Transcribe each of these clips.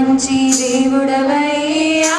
మంచి దేవుడవయ్యా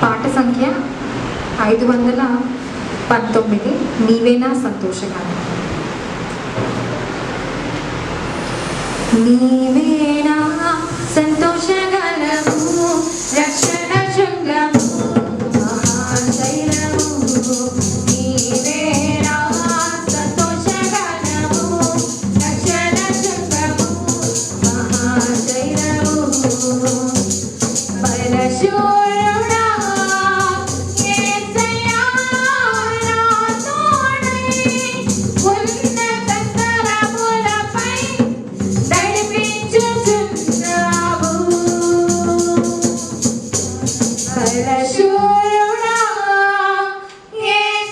పాట సంఖ్య 519 నీవేనా సంతోషగానం. నీవేనా సంతోషగానము రక్షణ శృంగము మహాశైలము నీవేనా సంతోషగానము రక్షణ శృంగము మహాశైలము బలశూరుడా యేసయ్యా నా తోడై ఉన్నత స్థలములపై నడిపించుచున్నావు బలశూరుడా యేసయ్యా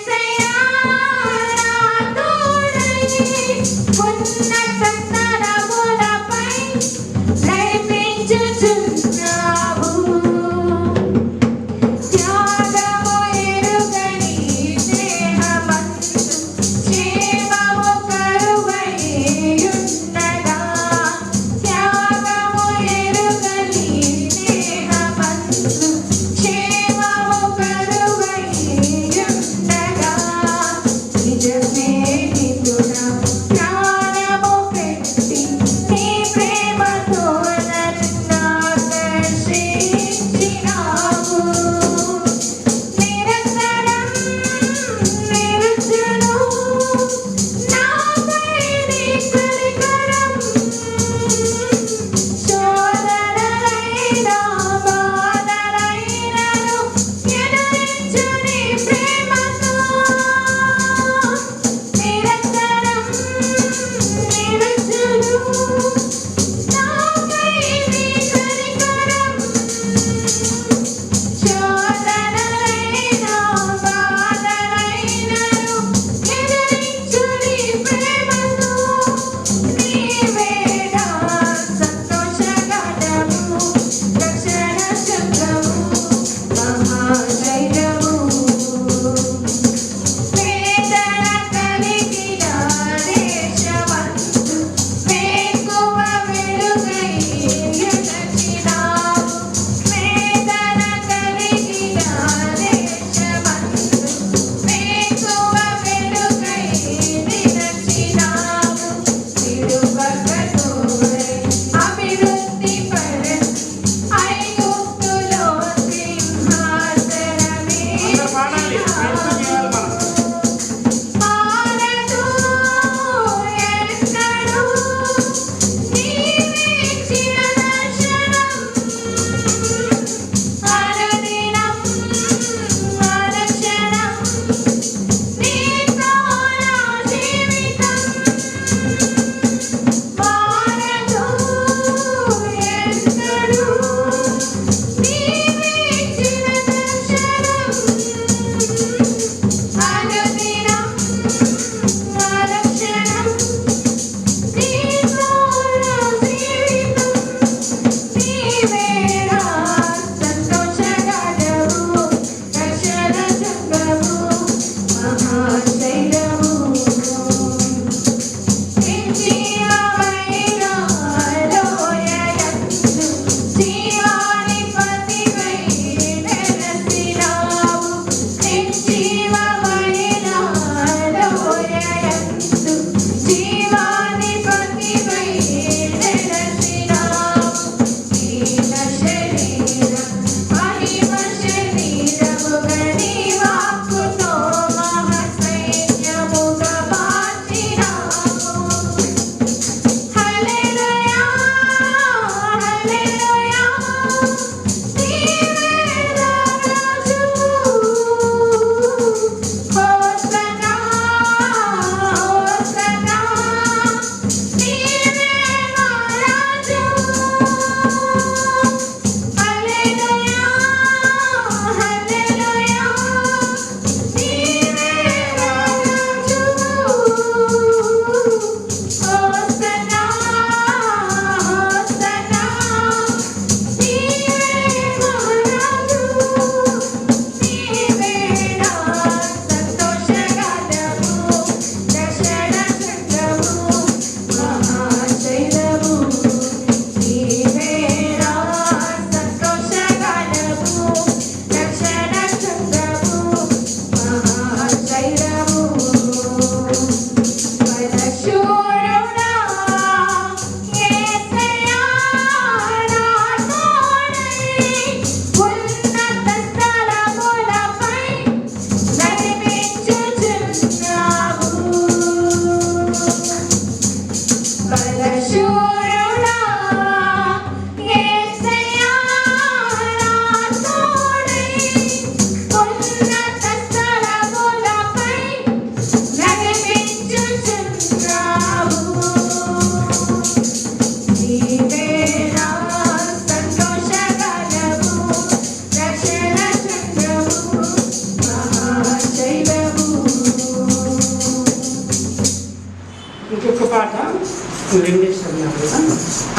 రెండేసారు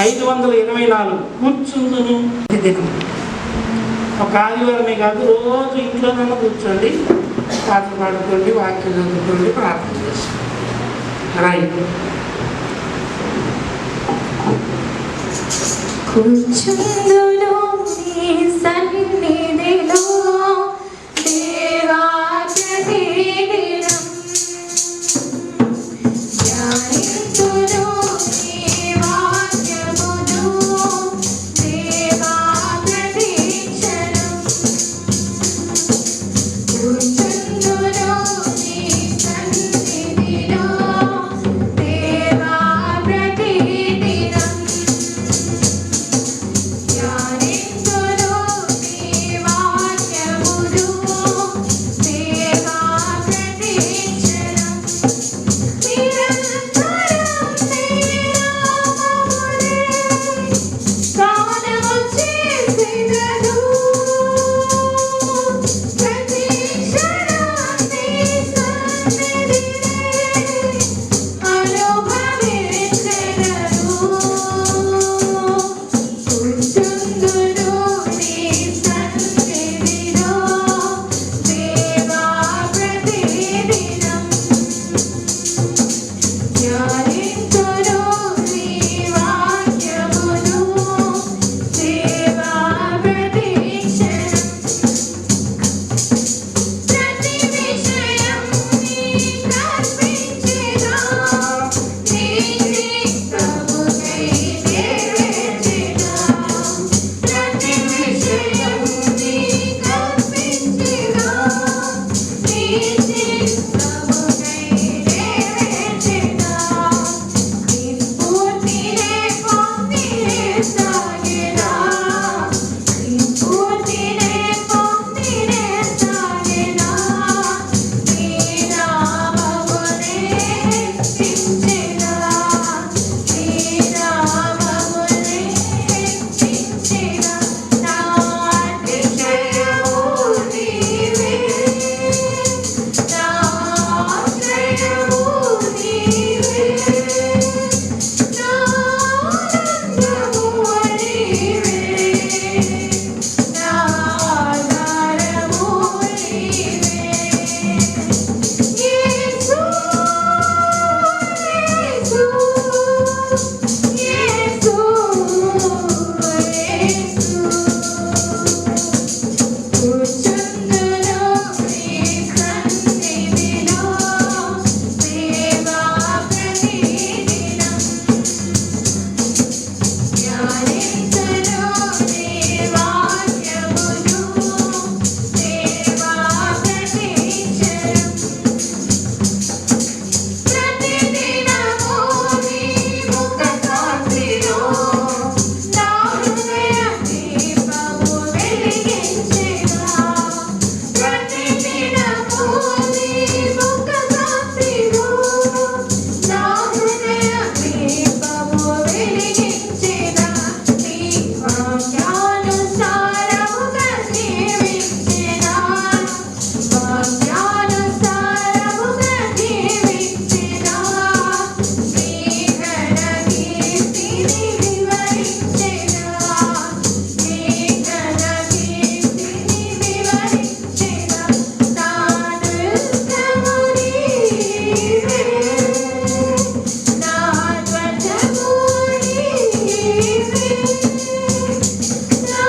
524 కూర్చుందును దినం ఒక ఆదివారమే కాదు, రోజు ఇంట్లోనన్నా కూర్చోండి, పాటలు పాడుకోండి, వాక్యం చదువుకోండి, ప్రార్థన చేసుకోండి. రైట్. కూర్చుందును నీ సన్నిధిలో దేవా ప్రతిదినం ధ్యానింతును నీ వాక్యమును దేవా ప్రతిక్షణం కూర్చుందును నీ సన్నిధిలో దేవా ప్రతిదినం ధ్యానింతును నీ వాక్యమును దేవా ప్రతిక్షణం నిరంతరం నీ నామమునే గానము చేసెదను ప్రతి క్షణం నీ సన్నిధినే అనుభవించెదను కూర్చుందును నీ సన్నిధిలో దేవా ప్రతిదినం ధ్యానింతును నీ వాక్యమును దేవా ప్రతిక్షణం ప్రతి విషయం నీకర్పించెదా నీ చిత్తముకై నెరవేర్చెదా ప్రతి విషయం నీకర్పించెదా నీ చిత్తముకై నెరవేర్చెదా నీ స్ఫూర్తినే పొందినే సాగెదా నీ స్ఫూర్తినే పొందినే సాగెదా నీ నామమునే హెచ్చించెదా నీ నామమునే హెచ్చించెదా నా అతిశయము నీవే నా ఆశ్రయము నీవే నా ఆనందము నీవే నా ఆధారము నీవే యేసు యేసు యేసు యేసు కూర్చుందును నీ సన్నిధిలో దేవా ప్రతిదినం ధ్యానింతును నీ వాక్యమును దేవా ప్రతిక్షణం ప్రతిదినము నీ ముఖ కాంతిలో నా హృదయ దీపము వెలిగించెదా ప్రతిదినము నీ ముఖ కాంతిలో నా హృదయ దీపము వెలిగించెదా నీ వాక్యానుసారముగా జీవించెదా వాక్యానుసారముగా జీవించెదా నీ ఘన కీర్తిని వివరించెదా నీ ఘన కీర్తిని వివరించెదా నా నృత్యము నీవే నా ధ్వజము నీవే నా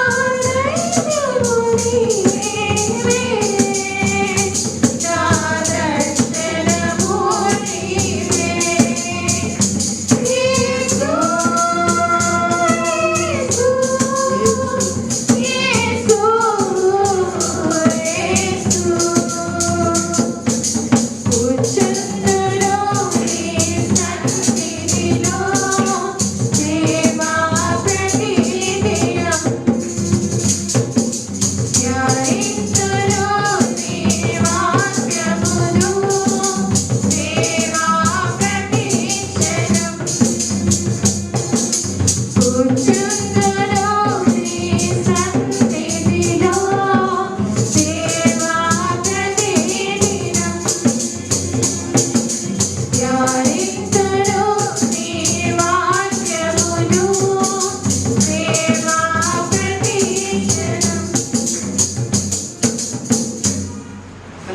దైవము నీవే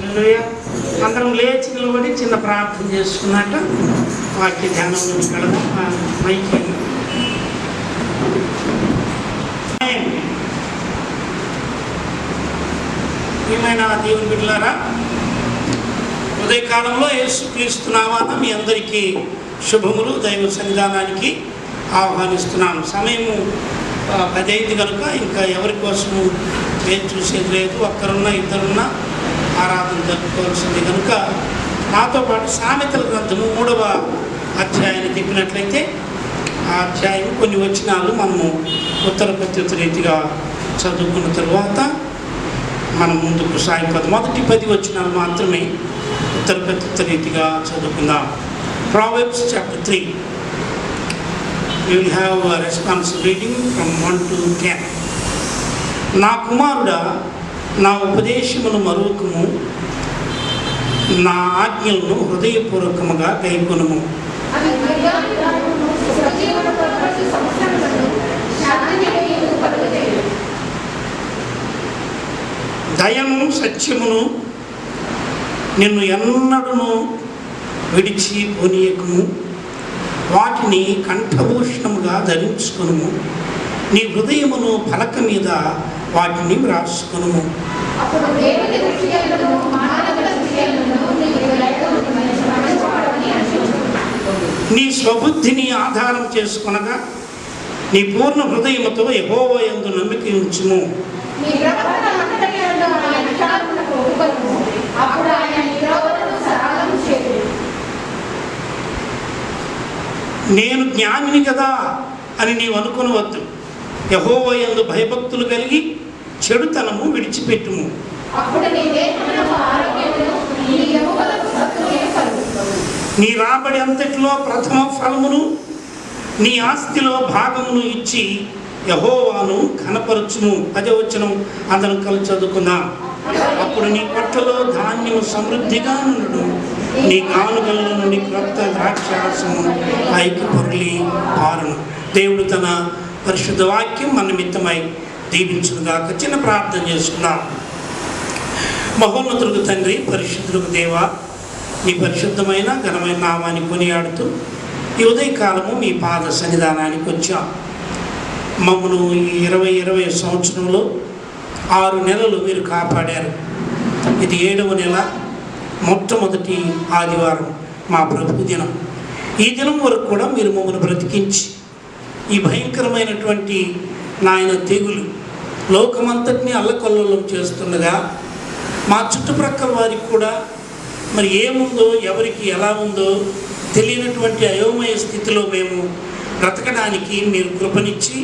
హల్లెలూయా. అందరం లేచి నిలబడి చిన్న ప్రార్థన చేసుకున్నాక వాక్య ధ్యానంలోకి వెళదాం. మైకి ఏమైనా దేవుని బిడ్డలారా, ఉదయకాలంలో యేసుక్రీస్తు నామాన మీ అందరికీ శుభములు. దైవ సన్నిధానానికి ఆహ్వానిస్తున్నాను. సమయము 10 అయింది కనుక ఇంకా ఎవరి కోసము వేచి చూసేది లేదు. ఒక్కరున్నా ఇద్దరున్నా ఆరాధన జరుపుకోవాల్సింది కనుక నాతో పాటు సామెతల గ్రంథము 3వ అధ్యాయాన్ని తిప్పినట్లయితే ఆ అధ్యాయం కొన్ని వచనాలు మనము ఉత్తర ప్రత్యుత్తర రీతిగా చదువుకున్న తరువాత మనం ముందుకు సాగిపోతాం. మొదటి 10 వచనాలు మాత్రమే ఉత్తర ప్రత్యుత్తర రీతిగా చదువుకుందాం. Proverbs chapter 3. We will have a responsive reading from 1 to 10. నా కుమారుడా, నా ఉపదేశమును మరువకుము, నా ఆజ్ఞలను హృదయపూర్వకముగా గైకొనుము. దయను సత్యమును నిన్ను ఎన్నడూను విడిచి పోనీయకుము. వాటిని కంఠభూషణముగా ధరించుకొనుము. నీ హృదయమును పలక మీద వాటిని వ్రాసుకొనుము. నీ స్వబుద్ధిని ఆధారం చేసుకొనగా నీ పూర్ణ హృదయముతో యెహోవా యందు నమ్మిక ఉంచుము. నేను జ్ఞానిని కదా అని నీవు అనుకొనవద్దు. యెహోవా యందు భయభక్తులు కలిగి చెడుతనము విడిచిపెట్టుము. నీ రాబడి అంతటిలో ప్రథమ ఫలమును నీ ఆస్తిలో భాగమును ఇచ్చి యెహోవాను ఘనపరచుము. 10వ వచనం అందరం కలిసి చదువుకుందాం. అప్పుడు నీ పొట్టలో ధాన్యము సమృద్ధిగా నుండును, నీ గానుగల్లో నుండి క్రొత్త ద్రాక్షారసము పైకి పొర్లి పారును. దేవుడు తన పరిశుద్ధ వాక్యం మన నిమిత్తమై దీవించుగాక. చిన్న ప్రార్థన చేసుకుందాం. మహోన్నతులకు తండ్రి, పరిశుద్ధులకు దేవ, మీ పరిశుద్ధమైన ఘనమైన నామాన్ని కొనియాడుతూ ఈ ఉదయకాలము మీ పాద సన్నిధానానికి వచ్చాం. మమ్మను ఈ 2020 సంవత్సరంలో 6 నెలలు మీరు కాపాడారు. ఇది 7వ నెల, మొట్టమొదటి ఆదివారం, మా ప్రభు దినం. ఈ దినం వరకు కూడా మీరు మమ్మల్ని బ్రతికించి ఈ భయంకరమైనటువంటి నాయన తెగులు లోకమంతటిని అల్లకల్లోలం చేస్తుండగా మా చుట్టుప్రక్కల వారికి కూడా మరి ఏముందో, ఎవరికి ఎలా ఉందో తెలియనటువంటి అయోమయ స్థితిలో మేము బ్రతకడానికి మీరు కృపనిచ్చి,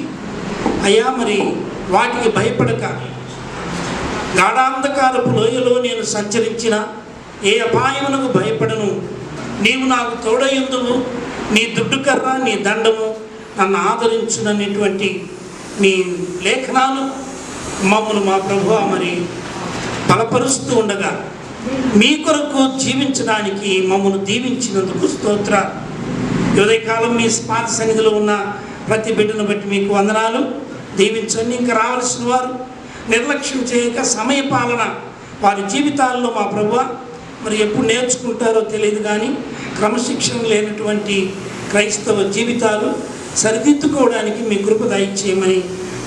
అయ్యా మరి వాటికి భయపడక గాఢాంధకారపు లోయలో నేను సంచరించిన ఏ అపాయమునకు భయపడను, నీవు నాకు తోడయుందువు, నీ దుడ్డుకర్ర నీ దండము నన్ను ఆదరించుననేటువంటి మీ లేఖనాలు మమ్మల్ని మా ప్రభువా మరి బలపరుస్తూ ఉండగా మీ కొరకు జీవించడానికి మమ్మల్ని దీవించినందుకు స్తోత్ర. ఉదయకాలం మీ పాద సన్నిధిలో ఉన్న ప్రతి బిడ్డను బట్టి మీకు వందనాలు. దీవించండి. ఇంకా రావాల్సిన వారు నిర్లక్ష్యం చేయక సమయపాలన వారి జీవితాల్లో మా ప్రభువా మరి ఎప్పుడు నేర్చుకుంటారో తెలియదు, కానీ క్రమశిక్షణ లేనటువంటి క్రైస్తవ జీవితాలు సరిదిద్దుకోవడానికి మీ కృప దయచేయమని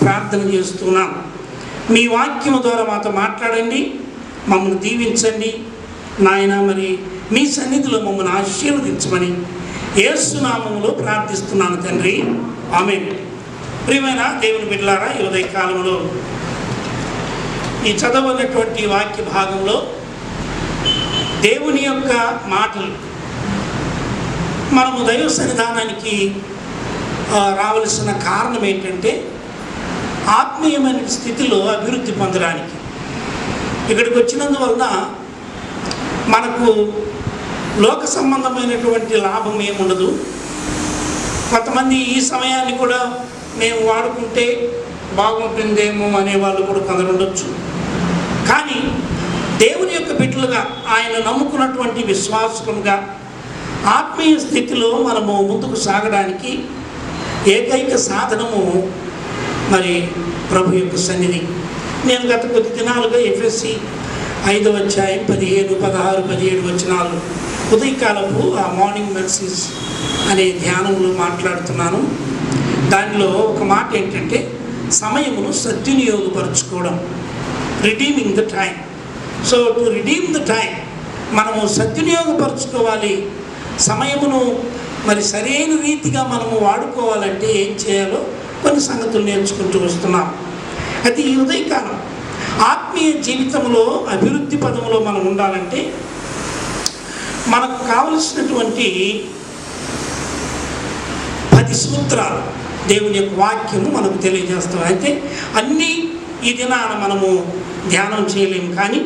ప్రార్థన చేస్తున్నాం. మీ వాక్యము ద్వారా మాతో మాట్లాడండి, మమ్మల్ని దీవించండి నాయన. మరి మీ సన్నిధిలో మమ్మల్ని ఆశీర్వదించమని యేసు నామములో ప్రార్థిస్తున్నాను తండ్రి, ఆమేన్. ప్రియమైన దేవుని బిడ్డలారా, ఈ ఉదయ కాలంలో ఈ చదవనటువంటి వాక్య భాగంలో దేవుని యొక్క మాటలు మనము దైవ సన్నిధానానికి రావలసిన కారణం ఏంటంటే ఆత్మీయమైన స్థితిలో అభివృద్ధి పొందడానికి. ఇక్కడికి వచ్చినందువలన మనకు లోక సంబంధమైనటువంటి లాభం ఏముండదు. కొంతమంది ఈ సమయాన్ని కూడా మేము వాడుకుంటే బాగుంటుందేమో అనేవాళ్ళు కూడా కొందరు ఉండొచ్చు. కానీ దేవుని యొక్క బిడ్డలుగా, ఆయన నమ్ముకున్నటువంటి విశ్వాసులుగా ఆత్మీయ స్థితిలో మనము ముందుకు సాగడానికి ఏకైక సాధనము మరి ప్రభు యొక్క సన్నిధి. నేను గత కొద్ది దినాలుగా ఎఫ్ఎస్సి 5వ అధ్యాయం 15, 16, 17 వచనాలు ఉదయకాలపు ఆ మార్నింగ్ మెర్సీస్ అనే ధ్యానంలో మాట్లాడుతున్నాను. దానిలో ఒక మాట ఏంటంటే సమయమును సద్వినియోగపరచుకోవడం, redeeming the time. So to redeem the time, మనము సద్వినియోగపరచుకోవాలి. సమయమును మరి సరైన రీతిగా మనము వాడుకోవాలంటే ఏం చేయాలో కొన్ని సంగతులు నేర్చుకుంటూ వస్తున్నాం. అయితే ఈ ఉదయకాలం ఆత్మీయ జీవితంలో అభివృద్ధి పదంలో మనం ఉండాలంటే మనకు కావలసినటువంటి 10 సూత్రాలు దేవుని యొక్క వాక్యము మనకు తెలియజేస్తాం. అయితే అన్నీ ఈ దినాన మనము ధ్యానం చేయలేము, కానీ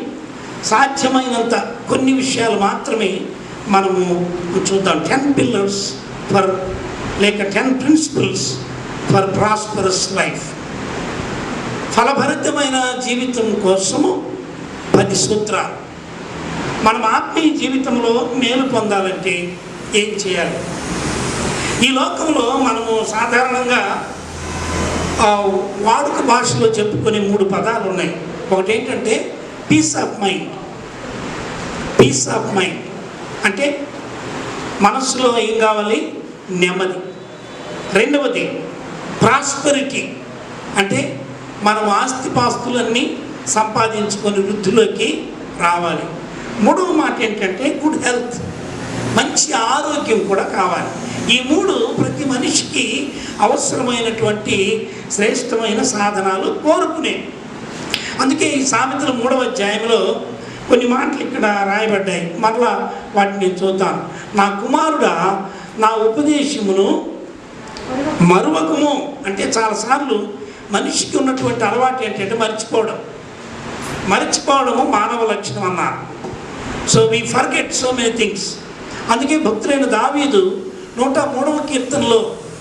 సాధ్యమైనంత కొన్ని విషయాలు మాత్రమే మనము చూద్దాం. 10 పిల్లర్స్ ఫర్ లేక 10 ప్రిన్సిపల్స్ ఫర్ ప్రాస్పరస్ లైఫ్. ఫలభరితమైన జీవితం కోసము 10 సూత్రాలు. మనం ఆత్మీయ జీవితంలో మేలు పొందాలంటే ఏం చేయాలి? ఈ లోకంలో మనము సాధారణంగా వాడుక భాషలో చెప్పుకునే 3 పదాలు ఉన్నాయి. ఒకటి ఏంటంటే peace of mind. Peace of mind అంటే మనస్సులో ఏం కావాలి? నెమ్మది. రెండవది ప్రాస్పరిటీ, అంటే మనం ఆస్తిపాస్తులన్నీ సంపాదించుకొని వృద్ధిలోకి రావాలి. మూడవ మాట ఏంటంటే గుడ్ హెల్త్, మంచి ఆరోగ్యం కూడా కావాలి. ఈ 3 ప్రతి మనిషికి అవసరమైనటువంటి శ్రేష్టమైన సాధనాలు కోరుకునే. అందుకే ఈ సామెతల 3వ అధ్యాయంలో కొన్ని మాటలు ఇక్కడ రాయబడ్డాయి. మరలా వాటిని నేను చూద్దాను. నా కుమారుడా, నా ఉపదేశమును మరువకము. అంటే చాలాసార్లు మనిషికి ఉన్నటువంటి అలవాటు ఏంటంటే మర్చిపోవడము మానవ లక్షణం అన్నారు. So we forget so many things. అందుకే భక్తులైన దావీదు 103వ కీర్తనలో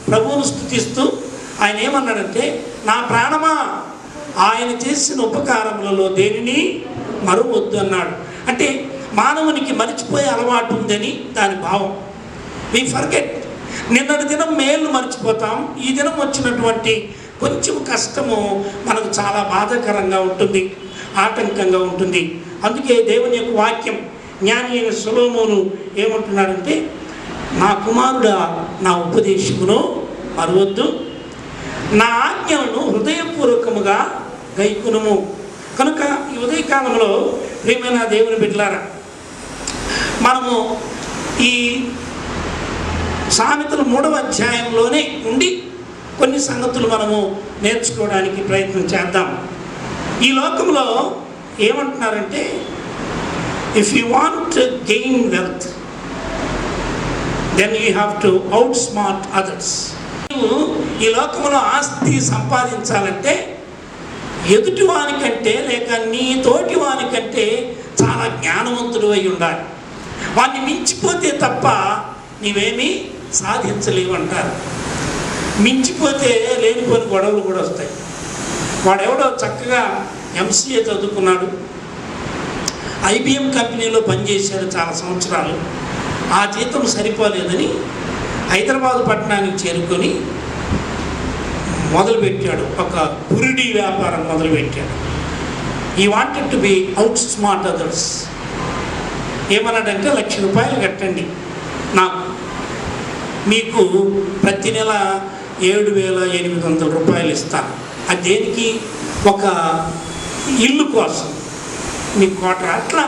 ప్రభువును స్తుతిస్తూ ఆయన ఏమన్నాడంటే, నా ప్రాణమా ఆయన చేసిన ఉపకారములలో దేనిని మరువొద్దు అన్నాడు. అంటే మానవునికి మర్చిపోయే అలవాటు ఉందని దాని భావం. We forget. నిన్నటి దినం మేలు మర్చిపోతాం. ఈ దినం వచ్చినటువంటి కొంచెం కష్టము మనకు చాలా బాధాకరంగా ఉంటుంది, ఆటంకంగా ఉంటుంది. అందుకే దేవుని యొక్క వాక్యం జ్ఞాని అయిన సొలొమోను ఏమంటున్నాడంటే, నా కుమారుడా, నా ఉపదేశమును మరువద్దు, నా ఆజ్ఞలను హృదయపూర్వకముగా గైకొనుము. కనుక ఈ ఉదయకాలంలో ప్రియమైన దేవుని బిడ్డలారా, మనము ఈ సామెతల 3వ అధ్యాయంలోనే ఉండి కొన్ని సంగతులు మనము నేర్చుకోవడానికి ప్రయత్నం చేద్దాం. ఈ లోకంలో ఏమంటున్నారంటే, if you want to gain wealth then you have to outsmart others. నువ్వు ఈ లోకంలో ఆస్తి సంపాదించాలంటే ఎదుటి వానికంటే లేక నీ తోటి వానికంటే చాలా జ్ఞానవంతుడు అయి ఉండాలి. వాడిని మించిపోతే తప్ప నీవేమీ సాధించలేవు అంటారు. మించిపోతే లేనిపోని గొడవలు కూడా వస్తాయి. వాడెవడో చక్కగా MCA చదువుకున్నాడు, IBM కంపెనీలో పనిచేశాడు చాలా సంవత్సరాలు. ఆ జీతం సరిపోలేదని హైదరాబాద్ పట్టణానికి చేరుకొని మొదలుపెట్టాడు, ఒక పురిడి వ్యాపారం మొదలుపెట్టాడు. ఈ wanted to be out smart others. ఏమన్నాడంటే, ₹1,00,000 కట్టండి నాకు, మీకు ప్రతి నెల ₹7,800 ఇస్తాను. అది దేనికి? ఒక ఇల్లు కోసం, మీ క్వార్టర్. అట్లా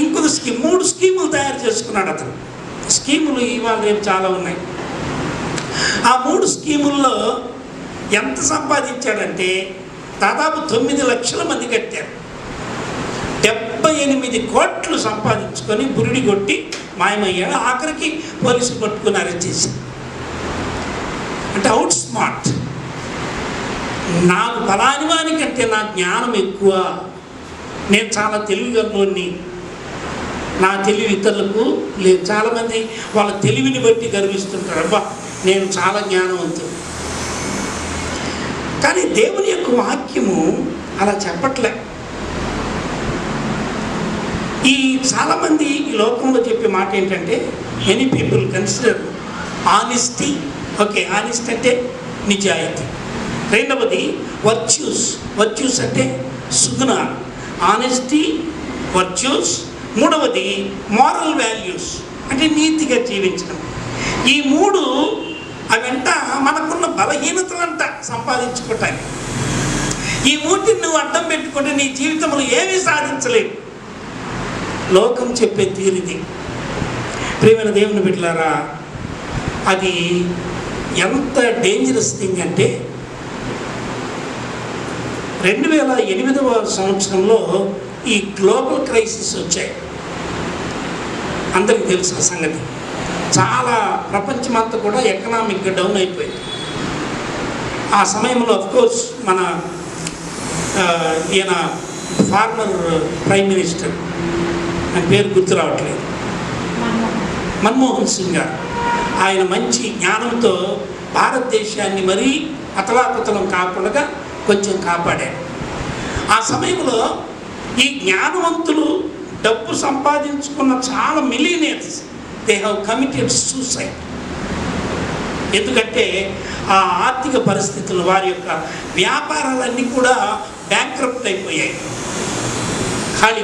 ఇంకొక స్కీమ్, 3 స్కీములు తయారు చేసుకున్నాడు అతను. స్కీములు ఇవాళ రేపు చాలా ఉన్నాయి. ఆ 3 స్కీముల్లో ఎంత సంపాదించాడంటే దాదాపు 9 లక్షల మంది కట్టారు. 78 కోట్లు సంపాదించుకొని బురిడి కొట్టి మాయమయ్యాడు. ఆఖరికి పోలీసులు పట్టుకుని అరెస్ట్ చేశారు. అంటే అవుట్ స్మార్ట్. నాకు ఫలాని వానికంటే నా జ్ఞానం ఎక్కువ, నేను చాలా తెలివిగలవాడిని, నా తెలివి ఇతరులకు లేదు. చాలామంది వాళ్ళ తెలివిని బట్టి గర్విస్తుంటారు, అబ్బా నేను చాలా జ్ఞానవంతుడు. కానీ దేవుని యొక్క వాక్యము అలా చెప్పట్లే. ఈ చాలామంది ఈ లోకంలో చెప్పే మాట ఏంటంటే, many people consider honesty. Okay, honest అంటే నిజాయితీ. రెండవది వర్చ్యూస్. వర్చ్యూస్ అంటే సుగుణాలు. ఆనెస్టీ, వర్చ్యూస్, మూడవది మారల్ వాల్యూస్ అంటే నీతిగా జీవించడం. ఈ మూడు అవంట మనకున్న బలహీనతలంట సంపాదించుకోవటానికి. ఈ మూటిని నువ్వు అడ్డం పెట్టుకుంటే నీ జీవితంలో ఏమీ సాధించలేవు. లోకం చెప్పే తీరిది. ప్రియమైన దేవుని బిడ్డలారా, అది ఎంత డేంజరస్ థింగ్ అంటే 2008వ సంవత్సరంలో ఈ గ్లోబల్ క్రైసిస్ వచ్చాయి. అందరికీ తెలుసు ఆ సంగతి. చాలా ప్రపంచమంతా కూడా ఎకనామిక్గా డౌన్ అయిపోయింది. ఆ సమయంలో అఫ్కోర్స్ మన ఈయన ఫార్మర్ ప్రైమ్ మినిస్టర్, ఆయన పేరు గుర్తు రావట్లేదు, మన్మోహన్ సింగ్ గారు, ఆయన మంచి జ్ఞానంతో భారతదేశాన్ని మరీ అతలాకుతలం కాకుండా కొంచెం కాపాడారు. ఆ సమయంలో ఈ జ్ఞానవంతులు డబ్బు సంపాదించుకున్న చాలా millionaires they have committed suicide. ఎందుకంటే ఆ ఆర్థిక పరిస్థితులు, వారి యొక్క వ్యాపారాలన్నీ కూడా బ్యాంక్రప్ట్ అయిపోయాయి, ఖాళీ.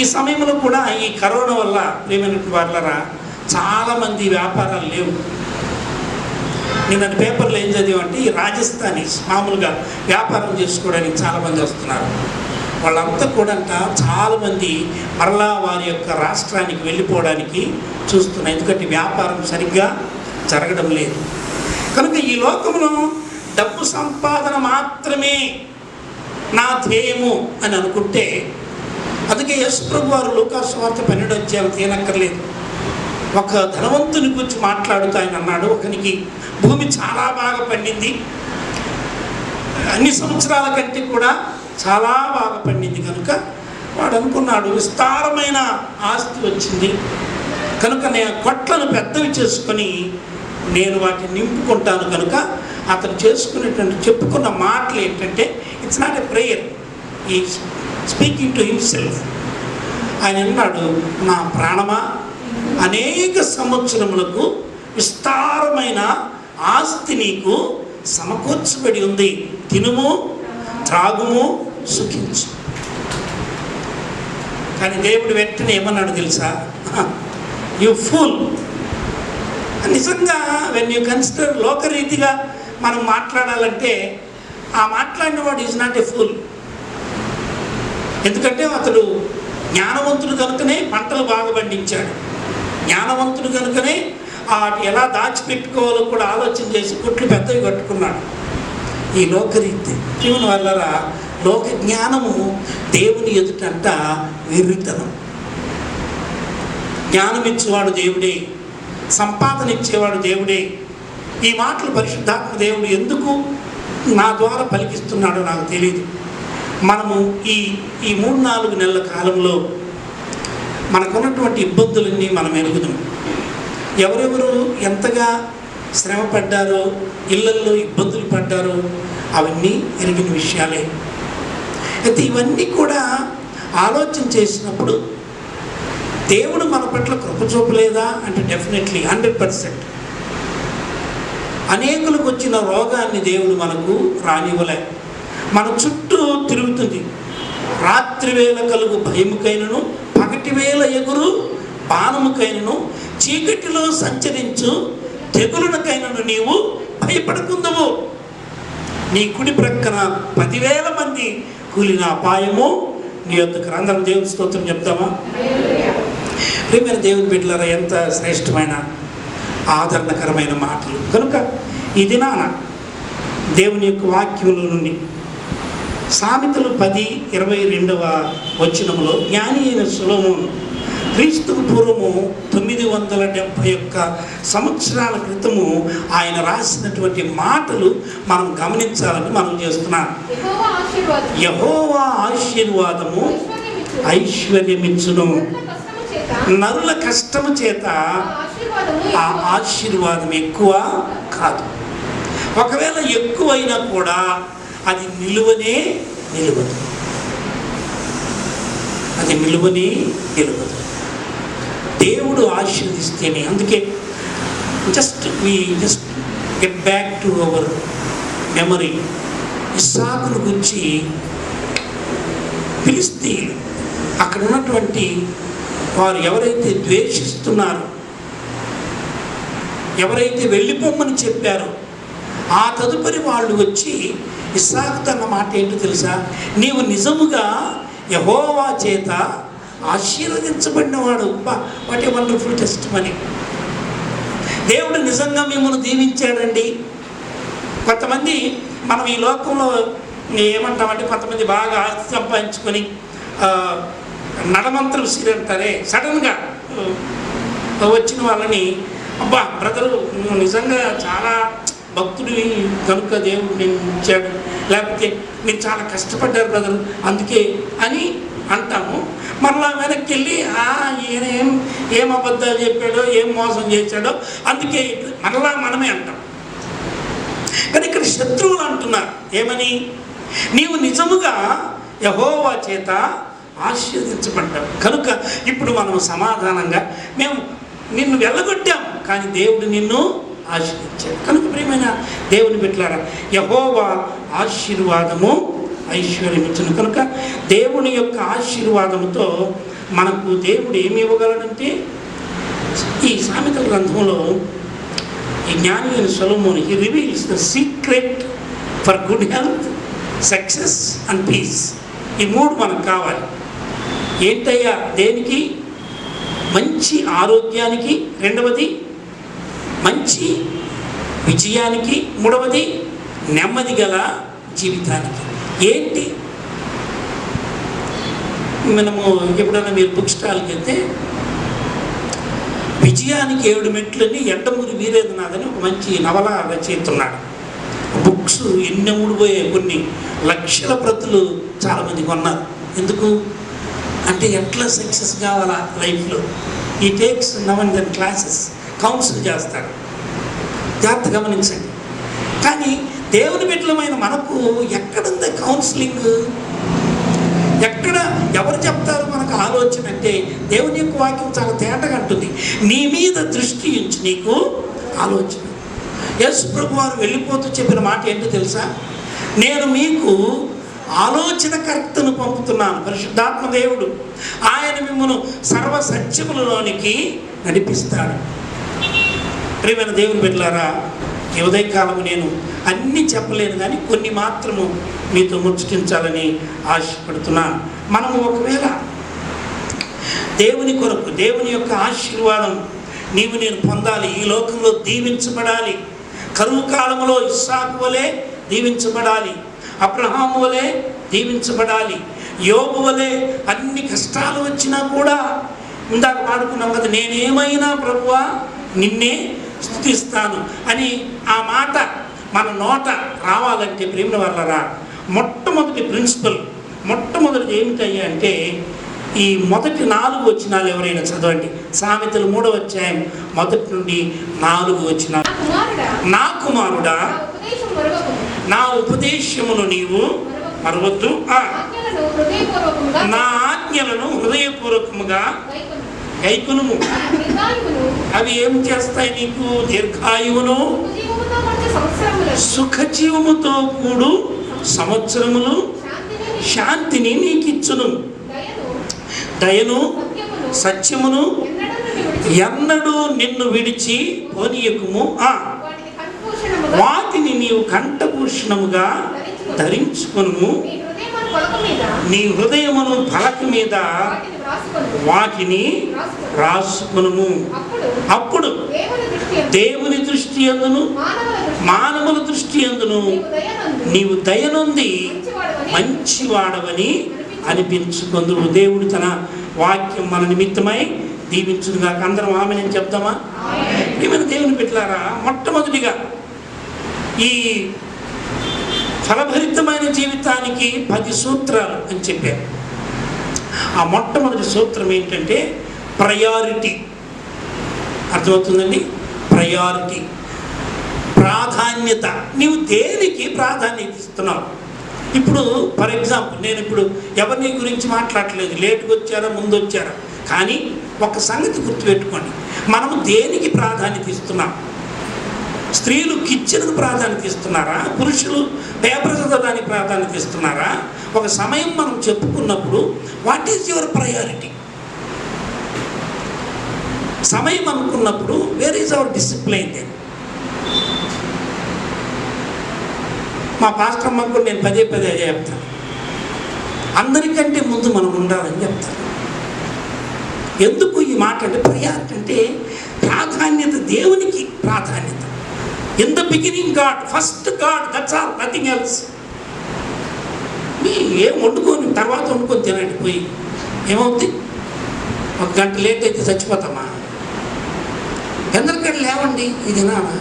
ఈ సమయంలో కూడా ఈ కరోనా వల్ల ప్రియమైనటువంటి వాళ్ళరా చాలామంది వ్యాపారాలు లేవు. నిన్న పేపర్లో ఏం చదివామంటే ఈ రాజస్థానీస్ మామూలుగా వ్యాపారం చేసుకోవడానికి చాలామంది వస్తున్నారు. వాళ్ళంతా కూడా చాలామంది మరలా వారి యొక్క రాష్ట్రానికి వెళ్ళిపోవడానికి చూస్తున్నారు. ఎందుకంటే వ్యాపారం సరిగ్గా జరగడం లేదు. కనుక ఈ లోకంలో డబ్బు సంపాదన మాత్రమే నా ధ్యేయము అని అనుకుంటే, అందుకే యేసు ప్రభు వారు లూకాసు సువార్త 12వ అధ్యాయం తీయనక్కర్లేదు, ఒక ధనవంతుని గురించి మాట్లాడుతూ ఆయన అన్నాడు, ఒకనికి భూమి చాలా బాగా పండింది, అన్ని సంవత్సరాల కంటే కూడా చాలా బాగా పండింది. కనుక వాడు అనుకున్నాడు, విస్తారమైన ఆస్తి వచ్చింది కనుక నేను కొట్లను పెద్దవి చేసుకొని నేను వాటిని నింపుకుంటాను. కనుక అతను చేసుకునేటువంటి చెప్పుకున్న మాటలు ఏంటంటే, ఇట్స్ నాట్ ఎ ప్రేయర్, ఈ స్పీకింగ్ టు హిమ్సెల్ఫ్. ఆయన అన్నాడు, నా ప్రాణమా, అనేక సంవత్సరములకు విస్తారమైన ఆస్తి నీకు సమకూర్చబడి ఉంది, తినుము త్రాగుము సుఖించు. కానీ దేవుడు వెంటనే ఏమన్నాడు తెలుసా, యు ఫూల్. నిజంగా వెన్ యూ కన్సిడర్ లోకరీతిగా మనం మాట్లాడాలంటే ఆ మాట్లాడిన వాడు ఈజ్ నాట్ ఎ ఫూల్. ఎందుకంటే అతడు జ్ఞానవంతుడు కనుకనే పంటలు బాగా పండించాడు, జ్ఞానవంతుడు కనుకనే ఎలా దాచిపెట్టుకోవాలో కూడా ఆలోచన చేసి కొట్లు పెద్దవి కట్టుకున్నాడు. ఈ లోకరీతి జీవన వల్ల లోక జ్ఞానము దేవుని ఎదుటంట వెర్రితనం. జ్ఞానం ఇచ్చేవాడు దేవుడే, సంపాదన ఇచ్చేవాడు దేవుడే. ఈ మాటలు పరిశుద్ధాత్మ దేవుడు ఎందుకు నా ద్వారా పలికిస్తున్నాడో నాకు తెలియదు. మనము ఈ 3-4 నెలల కాలంలో మనకున్నటువంటి ఇబ్బందులన్నీ మనం ఎరుగుదాం. ఎవరెవరు ఎంతగా శ్రమ పడ్డారో, ఇళ్లల్లో ఇబ్బందులు పడ్డారో అవన్నీ ఎరిగిన విషయాలే. అయితే ఇవన్నీ కూడా ఆలోచన చేసినప్పుడు దేవుడు మన పట్ల కృప చూపలేదా అంటే డెఫినెట్లీ 100%. అనేకులకు వచ్చిన రోగాన్ని దేవుడు మనకు రానివ్వలే. మన చుట్టూ తిరుగుతుంది. రాత్రి వేళ కలుగు భయముకైనను, పగటి వేళ ఎగురు బాణముకైనను, చీకటిలో సంచరించు తెగులునకైనను నీవు భయపడకుందువు. నీ కుడి ప్రక్కన 10,000 మంది కూలిన అపాయము నీ యొద్దకు రాదు. అందరం దేవుని స్తోత్రం చెప్తామా? ప్రియమైన దేవుని బిడ్డలారా, ఎంత శ్రేష్టమైన ఆదరణకరమైన మాటలు. కనుక ఈ దినాన దేవుని యొక్క వాక్యముల నుండి సామెతలు 10:22 వచనములో జ్ఞాని అయిన సొలొమోను క్రీస్తుకు పూర్వము 971 సంవత్సరాల క్రితము ఆయన రాసినటువంటి మాటలు మనం గమనించాలని మనం చేస్తున్నాం. యెహోవా ఆశీర్వాదము ఐశ్వర్యమిచ్చును, నరుల కష్టము చేత ఆ ఆశీర్వాదం ఎక్కువ కాదు. ఒకవేళ ఎక్కువైనా కూడా అది నిలువనే నిలవదు, అది నిలువనే నిలవదు. దేవుడు ఆశీర్దిస్తేనే. అందుకే just get back to our memory. ఇస్సాకును గురించి ఫిలిస్తీయులు అక్కడ ఉన్నటువంటి వారు ఎవరైతే ద్వేషిస్తున్నారో, ఎవరైతే వెళ్ళిపోమని చెప్పారో, ఆ తదుపరి వాళ్ళు వచ్చి ఇస్సాకుతో అన్న మాట ఏంటో తెలుసా? నీవు నిజముగా యెహోవా చేత ఆశీర్వదించబడినవాడు. What a wonderful testimony. దేవుడు నిజంగా మిమ్మల్ని దీవించాడండి. కొంతమంది మనం ఈ లోకంలో ఏమంటామంటే, కొంతమంది బాగా ఆస్తి సంపాదించుకొని నడమంత్రులు అంటారే, సడన్గా వచ్చిన వాళ్ళని, అబ్బా బ్రదరు నువ్వు నిజంగా చాలా భక్తుడివి కనుక దేవుడు నేను ఇచ్చాడు, లేకపోతే మీరు చాలా కష్టపడ్డారు బ్రదరు అందుకే అని అంటాము. మరలా వెనక్కి వెళ్ళి ఈయన ఏం అబద్ధాలు చెప్పాడో, ఏం మోసం చేశాడో అందుకే మరలా మనమే అంటాం. కానీ ఇక్కడ శత్రువులు అంటున్నారు ఏమని? నీవు నిజముగా యెహోవా చేత ఆశీర్వదించబడ్డావు కనుక ఇప్పుడు మనం సమాధానంగా మేము నిన్ను వెళ్ళగొట్టాం, కానీ దేవుడు నిన్ను ఆశీర్వదించాడు. కనుక ప్రియమైన దేవుని బిడ్డలారా, యెహోవా ఆశీర్వాదము ఐశ్వర్యం ఇచ్చును. కనుక దేవుని యొక్క ఆశీర్వాదంతో మనకు దేవుడు ఏమి ఇవ్వగలడంటే, ఈ సామెతల గ్రంథంలో ఈ జ్ఞాని అయిన సొలొమోను he reveals the secret for good health, success and peace. ఈ మూడు మనకు కావాలి. ఏంటయ్యా? దేనికి? మంచి ఆరోగ్యానికి, రెండవది మంచి విజయానికి, మూడవది నెమ్మది గల జీవితానికి. ఏంటి? మనము ఎప్పుడైనా మీరు బుక్ స్టాల్కి వెళ్తే విజయానికి 7 మెట్లని ఎండమూరి వీరేంద్రనాథ్ ఒక మంచి నవల రచయిత ఉన్నాడు. బుక్స్ ఎన్ని ఊడిపోయాయి, కొన్ని లక్షల ప్రతులు చాలామంది కొన్నారు. ఎందుకు అంటే ఎట్లా సక్సెస్ కావాలా లైఫ్లో. ఈ టేక్స్ నవన్ దెన్ క్లాసెస్, కౌన్సిల్ చేస్తాడు. జాగ్రత్త గమనించండి. కానీ దేవుని బిడ్డలమైన మనకు ఎక్కడుంది కౌన్సిలింగ్? ఎక్కడ ఎవరు చెప్తారు మనకు ఆలోచన అంటే? దేవుని యొక్క వాక్యం చాలా తేటగా అంటుంది, నీ మీద దృష్టి ఉంచి నీకు ఆలోచన. యేసు ప్రభు వారు వెళ్ళిపోతూ చెప్పిన మాట ఏంటో తెలుసా? నేను మీకు ఆలోచనకర్తను పంపుతున్నాను, పరిశుద్ధాత్మ దేవుడు. ఆయన మిమ్మల్ని సర్వ సత్యములలోనికి నడిపిస్తాడు. ప్రియమైన దేవుని బిడ్డలారా, ఈ ఉదయకాలము నేను అన్నీ చెప్పలేను, కానీ కొన్ని మాత్రము మీతో ముచ్చటించాలని ఆశపడుతున్నాను. మనము ఒకవేళ దేవుని కొరకు, దేవుని యొక్క ఆశీర్వాదం నీవు నేను పొందాలి, ఈ లోకంలో దీవించబడాలి. కరువు కాలంలో ఇస్సాకు వలె దీవించబడాలి, అబ్రహాము వలె దీవించబడాలి, యోబు వలె అన్ని కష్టాలు వచ్చినా కూడా ఇందాక పాడుకున్నాం కదా, నేనేమైనా ప్రభువా నిన్నే స్తుతిస్తాను అని ఆ మాట మన నోట రావాలంటే ప్రేమ వాళ్ళరా, మొట్టమొదటి ప్రిన్సిపల్, మొట్టమొదటిది ఏమిటయ్యా అంటే, ఈ మొదటి 4 వచనాలు ఎవరైనా చదవండి. సామెతలు 3వ అధ్యాయం 1 నుండి 4 వచనాలు. నా కుమారుడా, నా ఉపదేశమును నీవు మరవద్దు, నా ఆజ్ఞలను హృదయపూర్వకముగా గైకొనుము. అవి ఏం చేస్తాయి? నీకు దీర్ఘాయువును, సుఖజీవముతో కూడు సంవత్సరములు, శాంతిని నీకు ఇచ్చును. దయను, సత్యమును ఎన్నడూ నిన్ను విడిచి పోనీయకుము. వాటిని నీవు కంఠభూషణముగా ధరించుకొనుము. నీ హృదయమును పలక మీద వాటిని రాసుకొనుము. అప్పుడు దేవుని దృష్టి యందును మానవుల దృష్టి యందును నీవు దయనుంది మంచివాడవని అనిపించుకొందువు. దేవుడు తన వాక్యం మన నిమిత్తమై దీవించుగాక. అందరం ఆమె నేను చెప్తామా? ఏమైనా దేవుని బిడ్డలారా, మొట్టమొదటిగా ఈ ఫలభరితమైన జీవితానికి 10 సూత్రాలు అని చెప్పారు. ఆ మొట్టమొదటి సూత్రం ఏంటంటే ప్రయారిటీ. అర్థమవుతుందండి? ప్రయారిటీ, ప్రాధాన్యత. నీవు దేనికి ప్రాధాన్యత ఇస్తున్నావు? ఇప్పుడు ఫర్ ఎగ్జాంపుల్, నేను ఇప్పుడు ఎవరిని గురించి మాట్లాడలేదు, లేటుగా వచ్చారా ముందు వచ్చారా, కానీ ఒక సంగతి గుర్తుపెట్టుకోండి, మనము దేనికి ప్రాధాన్యత ఇస్తున్నాం? స్త్రీలు కిచెన్కు ప్రాధాన్యత ఇస్తున్నారా, పురుషులు పేపర్ చదవడానికి ప్రాధాన్యత ఇస్తున్నారా? ఒక సమయం మనం చెప్పుకున్నప్పుడు వాట్ ఈజ్ యువర్ ప్రయారిటీ? సమయం అనుకున్నప్పుడు where is our discipline then? మా పాస్టర్ అమ్మకు నేను పదే చెప్తాను, అందరికంటే ముందు మనం ఉండాలని చెప్తాను. ఎందుకు ఈ మాట అంటే, ప్రయారిటీ అంటే ప్రాధాన్యత, దేవునికి ప్రాధాన్యత. In the beginning God, first God, that's all, nothing else. ఏం వండుకొని తర్వాత వండుకొని తినండి, పోయి ఏమవుతుంది? 1 గంట లేట్ అయితే చచ్చిపోతామా? ఎందరికీ లేవండి, ఇది నానా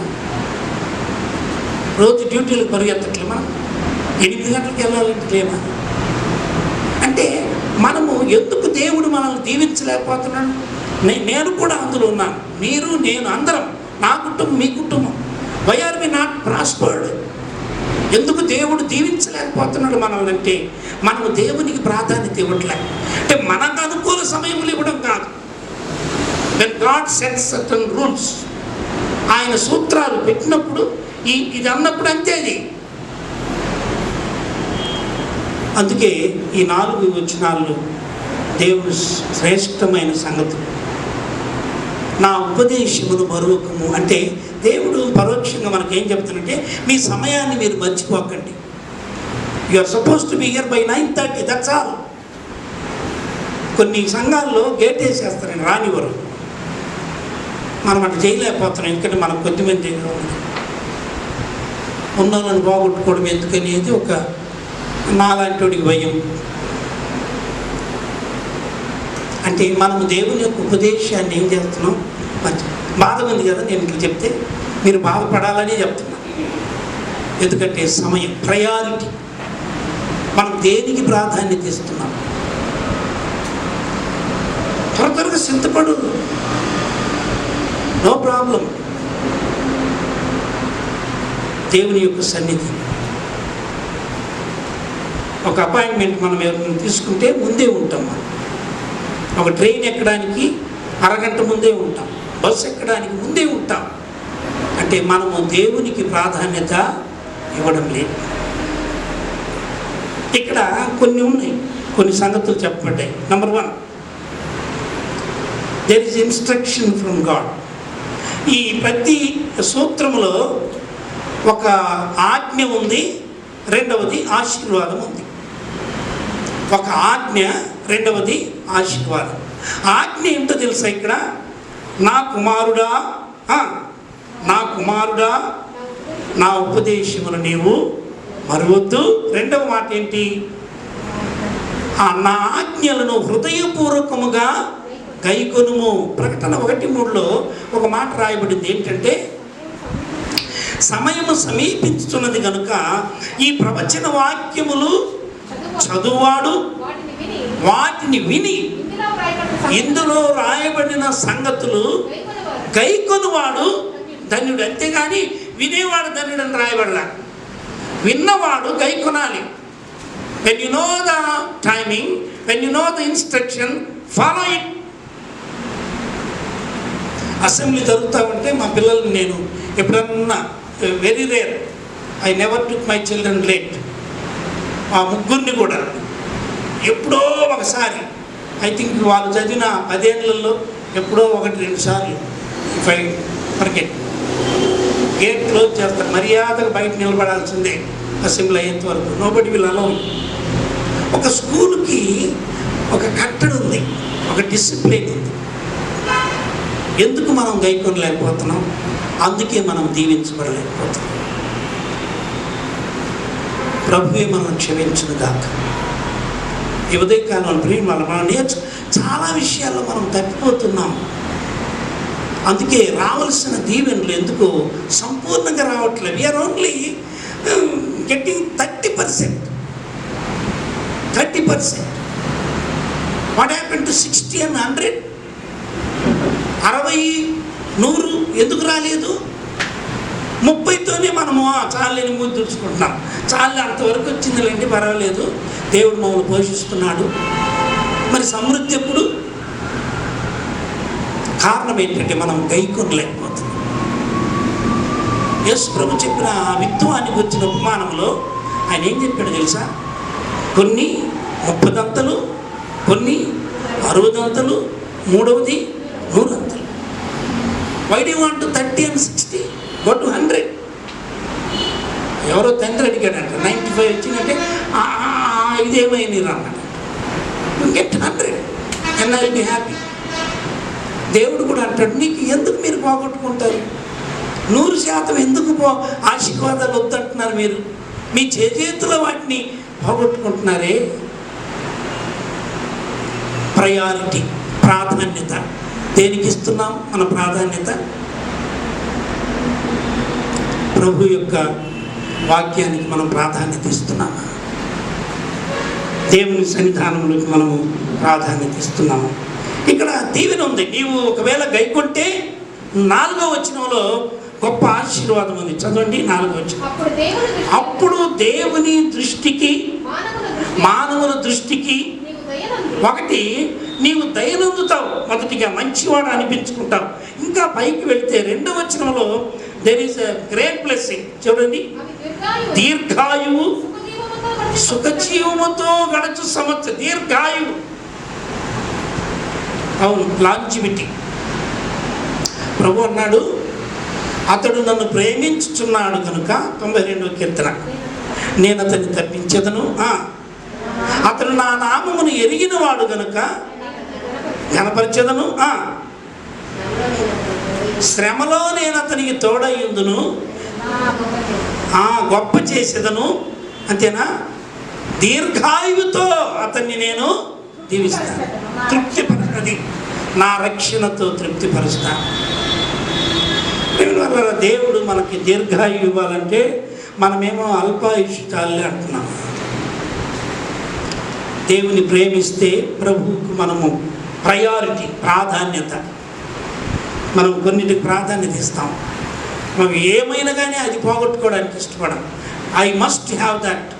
రోజు డ్యూటీలకు పరిగెత్తట్లే మనం, 8 గంటలకు వెళ్ళాలంటే లేమా? అంటే మనము ఎందుకు దేవుడు మనల్ని దీవించలేకపోతున్నాడు? నేను కూడా అందులో ఉన్నాను, మీరు నేను అందరం, నా కుటుంబం మీ కుటుంబం. Why are we not prospered? ఎందుకు దేవుడు దీవించలేకపోతున్నాడు మనల్ని అంటే, మనము దేవునికి ప్రాధాన్యత ఇవ్వట్లే. అంటే మనకు అనుకూల సమయంలో ఇవ్వడం కాదు. when God sets certain rules, ఆయన సూత్రాలు పెట్టినప్పుడు ఇది అన్నప్పుడు అంతే అది. అందుకే ఈ 4 వచనాలు దేవుడు శ్రేష్టమైన సంగతులు. నా ఉపదేశమును మరువకము అంటే, దేవుడు పరోక్షంగా మనకి ఏం చెప్తున్నంటే, మీ సమయాన్ని మీరు మర్చిపోకండి. You are suppose to be here by 9:30, that's all. కొన్ని సంఘాల్లో గేట్ వేసేస్తారండి, రానివ్వరు. మనం అట్లా చేయలేకపోతున్నాం, ఎందుకంటే మనం కొద్దిమంది ఉన్న వాళ్ళని బాగొట్టుకోవడం ఎందుకనేది ఒక నాలాంటివాడికి భయం. అంటే మనము దేవుని యొక్క ఉపదేశాన్ని ఏం చేస్తున్నాం? బాధ ఉంది కదా నేను ఇట్లా చెప్తే, మీరు బాధపడాలని చెప్తున్నా. ఎందుకంటే సమయం, ప్రయారిటీ, మనం దేనికి ప్రాధాన్యత ఇస్తున్నాం? త్వరగా చింతపడు, నో ప్రాబ్లం. దేవుని యొక్క సన్నిధి, ఒక అపాయింట్మెంట్ మనం ఎవరైనా తీసుకుంటే ముందే ఉంటాం. మనం ఒక ట్రైన్ ఎక్కడానికి అరగంట ముందే ఉంటాం, బస్సు ఎక్కడానికి ముందే ఉంటాం. అంటే మనము దేవునికి ప్రాధాన్యత ఇవ్వడం లేదు. ఇక్కడ కొన్ని ఉన్నాయి, కొన్ని సంగతులు చెప్పబడ్డాయి. Number 1, there is instruction from God. ఈ ప్రతి సూత్రములో ఒక ఆజ్ఞ ఉంది, రెండవది ఆశీర్వాదం ఉంది. ఒక ఆజ్ఞ, రెండవది ఆశీర్వాదం. ఆజ్ఞ ఏంటో తెలుసా? ఇక్కడ నా కుమారుడా, నా కుమారుడా, నా ఉపదేశమును నీవు మరువద్దు. రెండవ మాట ఏంటి? నా ఆజ్ఞలను హృదయపూర్వకముగా గైకొనుము. ప్రకటన 1:3లో ఒక మాట రాయబడింది ఏంటంటే, సమయము సమీపించుతున్నది కనుక ఈ ప్రవచన వాక్యములు చదువువాడు వాటిని విని ఇందులో రాయబడిన సంగతులు గైకొనువాడు ధన్యుడు. అంతేగాని వినేవాడు ధన్యుడు అని రాయబడలా, విన్నవాడు గైకొనాలి. when you know the timing, when you know the instruction, follow it. Assembly జరుగుతూ ఉంటే మా పిల్లల్ని నేను ఎప్పుడన్నా, very rare, I never took my children late. ఆ ముగ్గురిని కూడా ఎప్పుడో ఒకసారి, ఐ థింక్ వాళ్ళు చదివిన 10 ఏళ్లలో ఎప్పుడో 1-2 సార్లు, if I forget, gate close చేస్తారు. మర్యాదగా బయట నిలబడాల్సిందే అసెంబ్లీ అయ్యేంత వరకు. Nobody will allow. ఒక స్కూల్కి ఒక కట్టడి ఉంది, ఒక డిసిప్లిన్ ఉంది. ఎందుకు మనం గైకొనలేకపోతున్నాం? అందుకే మనం దీవించబడలేకపోతున్నాం. ప్రభువే మనం క్షమించును గాక. ఈ ఉదయకాలంలో ప్రియం వల్ల మనం చాలా విషయాల్లో మనం తప్పిపోతున్నాం. అందుకే రావాల్సిన దీవెనలు ఎందుకు సంపూర్ణంగా రావట్లేదు. We are only getting 30%. What happen to 60 and 100? 60, 100 ఎందుకు రాలేదు? 30తోనే మనము చాలని ముందు చూసుకుంటున్నాం. చాలు, అంతవరకు వచ్చిందిలేండి, పర్వాలేదు, దేవుడు మమ్మల్ని పోషిస్తున్నాడు. మరి సమృద్ధి ఎప్పుడు? కారణం ఏంటంటే మనం గైకొనలేకపోతున్నాం. యేసు ప్రభు చెప్పిన విత్తువానికి వచ్చిన ఉపమానంలో ఆయన ఏం చెప్పాడు తెలుసా? కొన్ని 30 దంతలు, కొన్ని 60 దంతలు, మూడవది 100 దంతలు. Why do you want 30 and 60? Go to 100. ఎవరో తండ్రి అడిగాడంట, 95 వచ్చిందంటే ఇదేమైంది అన్నాడు. Get 100 and I will be happy. దేవుడు కూడా అంటాడు, నీకు ఎందుకు మీరు పోగొట్టుకుంటారు? 100% ఎందుకు ఆశీర్వాదాలు వద్దంటున్నారు? మీరు మీ చేతుల వాటిని పోగొట్టుకుంటున్నారే. ప్రయారిటీ, ప్రాధాన్యత. దేనికి ఇస్తున్నాం మన ప్రాధాన్యత? ప్రభు యొక్క వాక్యానికి మనం ప్రాధాన్యత ఇస్తున్నామా? దేవుని సన్నిధానంలోకి మనము ప్రాధాన్యత ఇస్తున్నాము. ఇక్కడ దీవెన ఉంది. నీవు ఒకవేళ గైకొంటే 4వ వచనంలో గొప్ప ఆశీర్వాదం ఉంది. చదవండి 4వ వచనం. అప్పుడు దేవుని దృష్టికి, మానవుల దృష్టికి ఒకటి నీవు దయనందుతావు. మొదటిగా మంచివాడు అనిపించుకుంటావు. ఇంకా పైకి వెళితే 2వ వచనంలో there is a great blessing. చూడండి, దీర్ఘాయువు, సుఖజీవముతో గడచు సంవత్సరం. దీర్ఘాయువు, అవును, లాంజివిటీ. ప్రభు అన్నాడు, అతడు నన్ను ప్రేమించుచున్నాడు కనుక 92వ కీర్తన, నేను అతన్ని తప్పించెదను. అతడు నా నామమును ఎరిగిన వాడు కనుక కనపరచెదను. శ్రమలో నేను అతనికి తోడయ్యుందును, గొప్ప చేసేదను. అంతేనా? దీర్ఘాయువుతో అతన్ని నేను దీవిస్తాను, తృప్తిపరచది, నా రక్షణతో తృప్తిపరుస్తాను. దేవుడు మనకి దీర్ఘాయువు ఇవ్వాలంటే మనమేమో అల్పాయుష్టాలే అంటున్నాం. దేవుని ప్రేమిస్తే ప్రభువుకు మనము ప్రయారిటీ, ప్రాధాన్యత, మనం కొన్నిటికి ప్రాధాన్యత ఇస్తాం. మనం ఏమైనా కానీ అది పోగొట్టుకోవడానికి ఇష్టపడం. I must have that.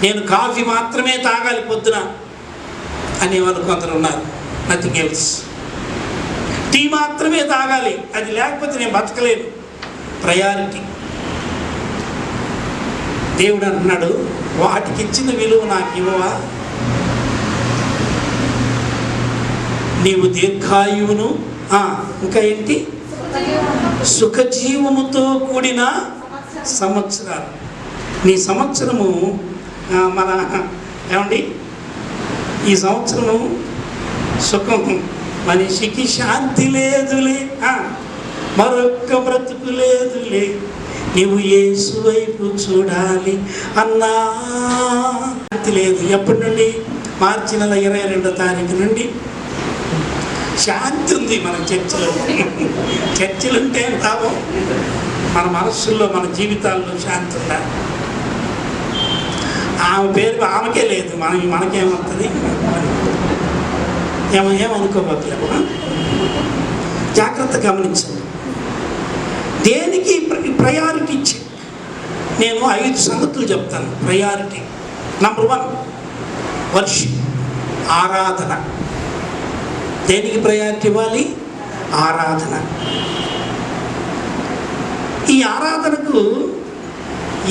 నేను కాఫీ మాత్రమే తాగాలి పొద్దున అనేవాళ్ళు కొందరు ఉన్నారు. Nothing else. టీ మాత్రమే తాగాలి, అది లేకపోతే నేను బతకలేను. ప్రయారిటీ. దేవుడు అంటున్నాడు, వాటికి ఇచ్చిన విలువ నాకు ఇవ్వవా? నీవు దీర్ఘాయువును, ఇంకా ఏంటి, సుఖజీవముతో కూడిన సంవత్సరాలు. నీ సంవత్సరము మన ఏమండి, ఈ సంవత్సరము సుఖం, మనిషికి శాంతి లేదులే, మరొక్క బ్రతుకు లేదులే, నీవు యేసు వైపు చూడాలి అన్నా. శాంతి లేదు. ఎప్పటి నుండి? మార్చి నెల 22వ తారీఖు నుండి శాంతి ఉంది మన చర్చిలో. చర్చిలు ఉంటే లాభం, మన మనస్సుల్లో, మన జీవితాల్లో శాంతి ఉండాలి. ఆమె పేరు ఆమెకే లేదు, మనకేమవుతుంది? ఏమనుకోబోతులేమో. జాగ్రత్త గమనించండి. దేనికి ప్రయారిటీ ఇచ్చి నేను 5 సంగతులు చెప్తాను. ప్రయారిటీ. నంబర్ 1, వర్షిప్, ఆరాధన. దేనికి ప్రయారిటీ ఇవ్వాలి? ఆరాధన. ఈ ఆరాధనకు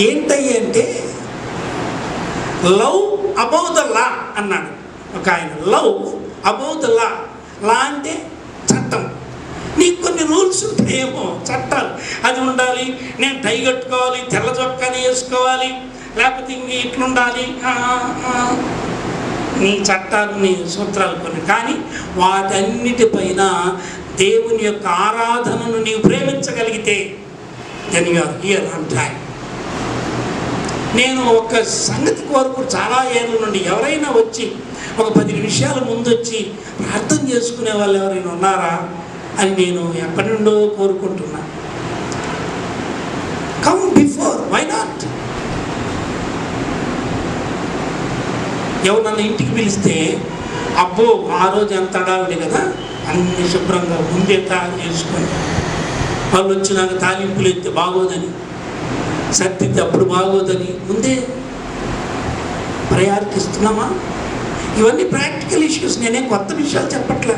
ఏంటయ్యి అంటే లవ్ అబౌవ్ ద లా అన్నాడు ఒక ఆయన. Love above the law. Law అంటే చట్టం. నీకు కొన్ని రూల్స్ ఉంటాయేమో, చట్టాలు. అది ఉండాలి, నేను టై కట్టుకోవాలి, తెల్ల చొక్కాని వేసుకోవాలి, లేకపోతే ఇంక ఇట్లుండాలి. నీ చట్టాలు, నీ సూత్రాలు కొన్ని. కానీ వాటన్నిటిపైన దేవుని యొక్క ఆరాధనను నీవు ప్రేమించగలిగితే then you are here on time. నేను ఒక సంగతి కోరుకు చాలా ఏళ్ళ నుండి ఎవరైనా వచ్చి ఒక 10 నిమిషాల ముందు వచ్చి ప్రార్థన చేసుకునే వాళ్ళు ఎవరైనా ఉన్నారా అని నేను ఎప్పటి నుండో కోరుకుంటున్నా. Come before, why not? ఎవరు నన్ను ఇంటికి పిలిస్తే, అబ్బో ఆ రోజు ఎంత అడావిడి కదా, అన్ని శుభ్రంగా ముందే తయారు చేసుకొని, వాళ్ళు వచ్చినాక తాలింపులు ఎత్తే బాగోదని, సర్దిద్ది అప్పుడు బాగోదని ముందే ప్రయారిటీ ఇస్తున్నామా? ఇవన్నీ ప్రాక్టికల్ ఇష్యూస్. నేనేం కొత్త విషయాలు చెప్పట్లే.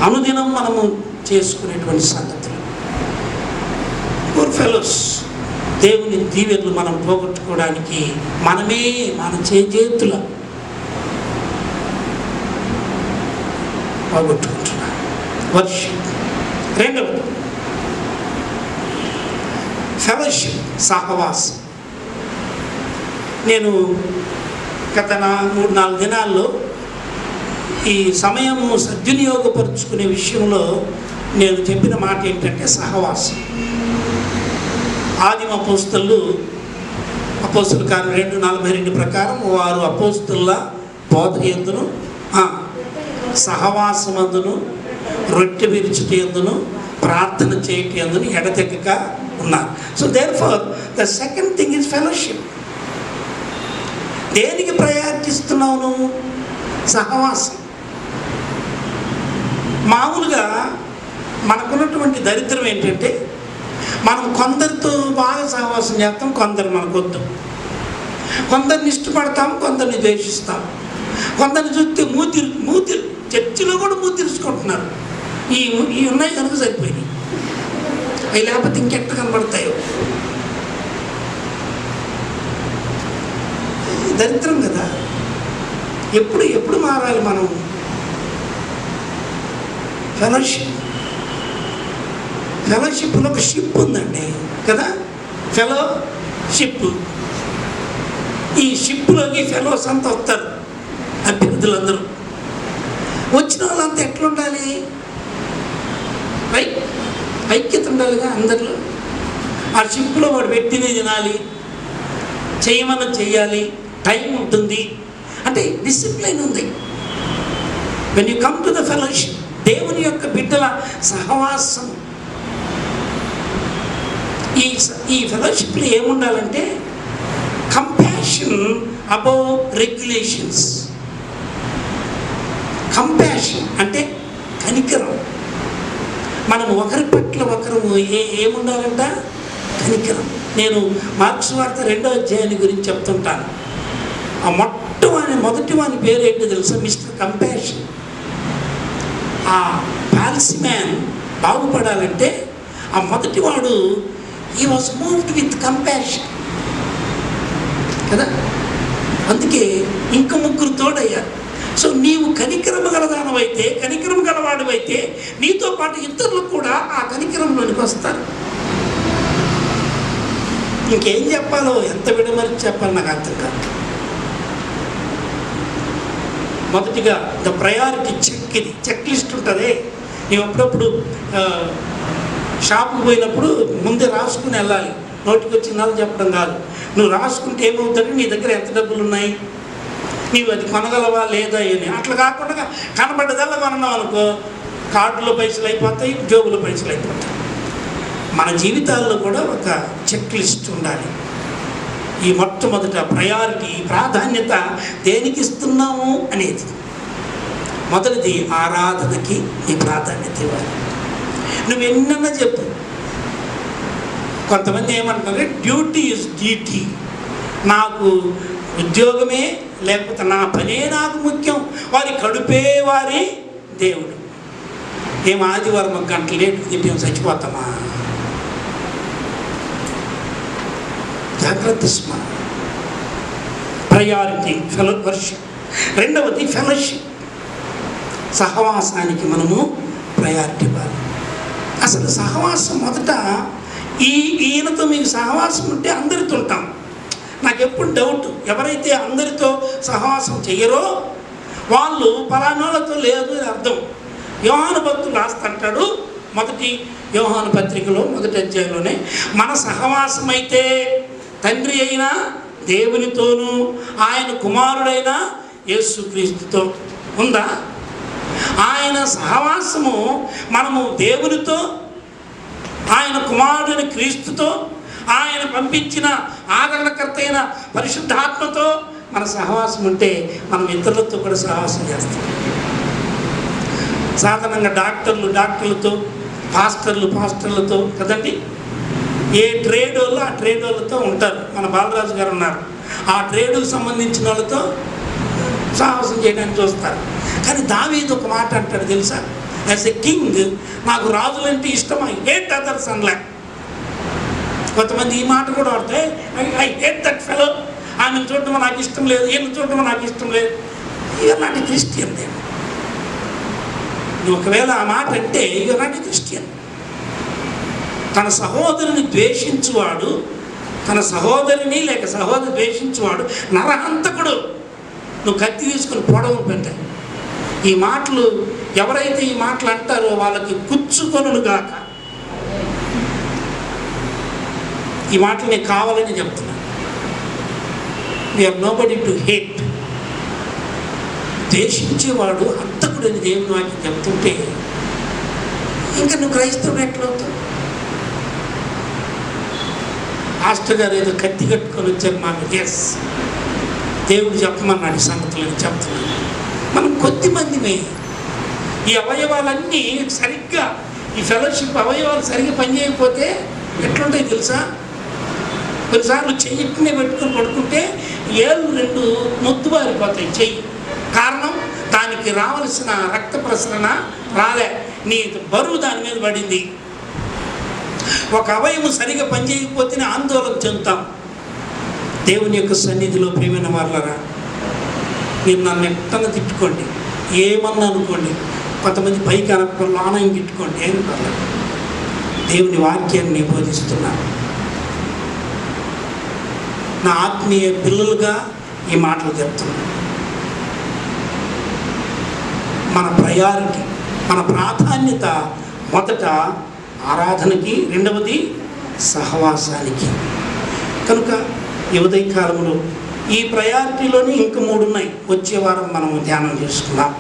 అనుదినం మనము చేసుకునేటువంటి సంగతులు. Poor fellows. దేవుని దీవెనలు మనం పోగొట్టుకోవడానికి మనమే మన చేతుల పోగొట్టుకుంటున్నాం. వర్షిప్. రెండవది ఫెలోషిప్, సహవాసం. నేను గత 3-4 దినాల్లో ఈ సమయము సద్వినియోగపరుచుకునే విషయంలో నేను చెప్పిన మాట ఏంటంటే సహవాసం. ఆదిమ అపోస్తలు కార్యం 2:42 ప్రకారం వారు అపోస్తలుల బోధ యందును సహవాసమందును రొట్టె విరుచుట యందును ప్రార్థన చేయట యందును ఎడతెగక ఉన్నారు. So therefore the second thing is fellowship. దేనికి ప్రయారిటీ ఇస్తున్నావు నువ్వు? సహవాసం. మామూలుగా మనకున్నటువంటి దరిద్రం ఏంటంటే మనం కొందరితో బాగా సహవాసం చేస్తాం, కొందరు మనకొద్దు. కొందరిని ఇష్టపడతాం, కొందరిని ద్వేషిస్తాం. కొందరిని చూస్తే మూతి చర్చిలో కూడా మూతి తెలుసుకుంటున్నారు. ఈ ఉన్నాయి కనుక సరిపోయినాయి, అవి లేకపోతే ఇంకెట్ట కనబడతాయో. దరిద్రం కదా. ఎప్పుడు మారాలి మనం? ఫెలోషిప్లో ఒక షిప్ ఉందండి కదా, ఫెలోషిప్. ఈ షిప్లోకి ఫెలోస్ అంతా వస్తారు, అభ్యర్థులందరూ. వచ్చిన వాళ్ళంతా ఎట్లుండాలి? ఐక్యత ఉండాలిగా అందరిలో. ఆ షిప్లో వాడు పెట్టినది తినాలి, చేయమని చెయ్యాలి, టైం ఉంటుంది, అంటే డిసిప్లిన్ ఉంది. When you come to the fellowship, దేవుని యొక్క బిడ్డల సహవాసం. ఈ ఫెలోషిప్లో ఏముండాలంటే కంపాషన్ అబౌవ్ రెగ్యులేషన్స్. కంపాషన్ అంటే కనికరం. మనం ఒకరి పట్ల ఒకరు ఏముండాలంట? కనికరం. నేను మార్క్స్ వార్త 2వ అధ్యాయాన్ని గురించి చెప్తుంటాను. ఆ మొదటి వాని పేరు ఏంటో తెలుసా? Mister compassion. ఆ పాలసీ మ్యాన్ బాగుపడాలంటే ఆ మొదటివాడు he was moved with compassion కదా. అందుకే ఇంకా 3 తోడయ్యారు. సో నీవు కనికరము గలదానవైతే, కనికరం గలవాడివైతే నీతో పాటు ఇతరులు కూడా ఆ కనికరంలోనికి వస్తారు. ఇంకేం చెప్పాలో, ఎంత విడమరిచి చెప్పాలో నాకు అర్థం కాదు. మొదటిగా ద ప్రయారిటీ చెక్. ఇది చెక్ లిస్ట్ ఉంటుంది. నీవు అప్పుడప్పుడు షాపుకి పోయినప్పుడు ముందే రాసుకుని వెళ్ళాలి, నోటికి వచ్చిందని చెప్పడం కాదు. నువ్వు రాసుకుంటే ఏమవుతుంది? నీ దగ్గర ఎంత డబ్బులు ఉన్నాయి, నీవు అది కొనగలవా లేదా అని. అట్లా కాకుండా కనబడ్డదల్లా కొన్నావు అనుకో, కార్డులో పైసలు అయిపోతాయి, జోబులో పైసలు అయిపోతాయి. మన జీవితాల్లో కూడా ఒక చెక్ లిస్ట్ ఉండాలి. ఈ మొట్టమొదట ప్రయారిటీ, ప్రాధాన్యత దేనికి ఇస్తున్నాము అనేది. మొదటిది ఆరాధనకి నీ ప్రాధాన్యత ఇవ్వాలి. నువ్వు ఎన్నన్నా చెప్పు. కొంతమంది ఏమంటారు, డ్యూటీ ఇస్ డ్యూటీ. నాకు ఉద్యోగమే లేకపోతే నా పనే నాకు ముఖ్యం, వారి కడుపే వారి దేవుడు. ఏం ఆదివారం 1 గంట లేట్ తింటాం, చచ్చిపోతామా? జాగ్రత్త స్మరణ. Priority worship. రెండవది ఫెలోషిప్, సహవాసానికి మనము ప్రయారిటీ ఇవ్వాలి. అసలు సహవాసం మొదట ఈయనతో మీకు సహవాసం ఉంటే అందరితో ఉంటాం. నాకు ఎప్పుడు డౌట్, ఎవరైతే అందరితో సహవాసం చెయ్యరో వాళ్ళు పలానాలతో లేదు అని అర్థం. యోహాను భక్తులు రాస్తుంటాడు మొదటి యోహాను పత్రికలో 1వ అధ్యాయంలోనే, మన సహవాసం అయితే తండ్రి అయిన దేవునితోనూ ఆయన కుమారుడైన యేసుక్రీస్తుతో ఉందా? ఆయన సహవాసము మనము దేవునితో, ఆయన కుమారుడైన క్రీస్తుతో, ఆయన పంపించిన ఆదరణకర్త అయిన పరిశుద్ధాత్మతో మన సహవాసం ఉంటే మనం ఇతరులతో కూడా సహవాసం చేస్తాం. సాధారణంగా డాక్టర్లతో, పాస్టర్లతో కదండి. ఏ ట్రేడ్ వాళ్ళు ఆ ట్రేడ్ వాళ్ళతో ఉంటారు. మన బాలరాజు గారు ఉన్నారు, ఆ ట్రేడ్కు సంబంధించిన వాళ్ళతో సాహసం చేయడానికి చూస్తారు. కానీ దావీదు ఒక మాట అంటాడు తెలుసా? యాజ్ ఎ కింగ్ నాకు రాజులంటే ఇష్టమా, హేట్ అదర్స్ అనలే. కొంతమంది ఈ మాట కూడా వాడితే ఐ హేట్ దట్ ఫెలో, ఆమెను చూడటం నాకు ఇష్టం లేదు, ఈయన చూడటం నాకు ఇష్టం లేదు. ఇలాంటి క్రిస్టియన్ నేను. ఒకవేళ ఆ మాట అంటే ఇలాంటి క్రిస్టియన్. తన సహోదరుని ద్వేషించువాడు, తన సహోదరిని లేక సహోదరి ద్వేషించువాడు నరహంతకుడు. నువ్వు కత్తి తీసుకుని పొడవు పెట్టాయి. ఈ మాటలు ఎవరైతే ఈ మాటలు అంటారో వాళ్ళకి కుచ్చుకొనును గాక. ఈ మాటలు నేను కావాలని చెప్తున్నాను. We are nobody to hate. ద్వేషించేవాడు హంతకుడు అని దేవుని వాక్యం చెప్తుంటే ఇంకా నువ్వు క్రైస్తవుడు ఎట్లవుతావు? పాస్టర్ గారు ఏదో కత్తి కట్టుకొని వచ్చారు మాకు. ఎస్, దేవుడు చెప్పమన్నాడు ఈ సంగతులను చెప్తున్నాను. మనం కొద్ది మందిమే. ఈ అవయవాలన్నీ సరిగ్గా, ఈ ఫెలోషిప్ అవయవాలు సరిగ్గా పనిచేయకపోతే ఎట్లుంటాయి తెలుసా? కొన్నిసార్లు చెయ్యినే పెట్టుకుని పడుకుంటే ఏళ్ళు 2 మొద్దుబారిపోతాయి చెయ్యి. కారణం దానికి రావాల్సిన రక్త ప్రసరణ రాలే, నీ బరువు దాని మీద పడింది. ఒక అవయవం సరిగా పనిచేయకపోతేనే ఆందోళన చెందుతాం. దేవుని యొక్క సన్నిధిలో ప్రియమైన వాళ్ళరా, మీరు నన్ను ఎట్టన తిట్టుకోండి, ఏమన్నా అనుకోండి, కొంతమంది పైకి అనకుండా లోనం తిట్టుకోండి, ఏం పర్లేదు. దేవుని వాక్యాన్ని నేను బోధిస్తున్నాను. నా ఆత్మీయ పిల్లలుగా ఈ మాటలు చెప్తున్నాను. మన ప్రయారిటీ, మన ప్రాధాన్యత మొదట ఆరాధనకి, రెండవది సహవాసానికి. కనుక ఈ ఉదయకాలంలో ఈ ప్రయారిటీలోనే ఇంక 3 ఉన్నాయి. వచ్చే వారం మనము ధ్యానం చేసుకుందాం.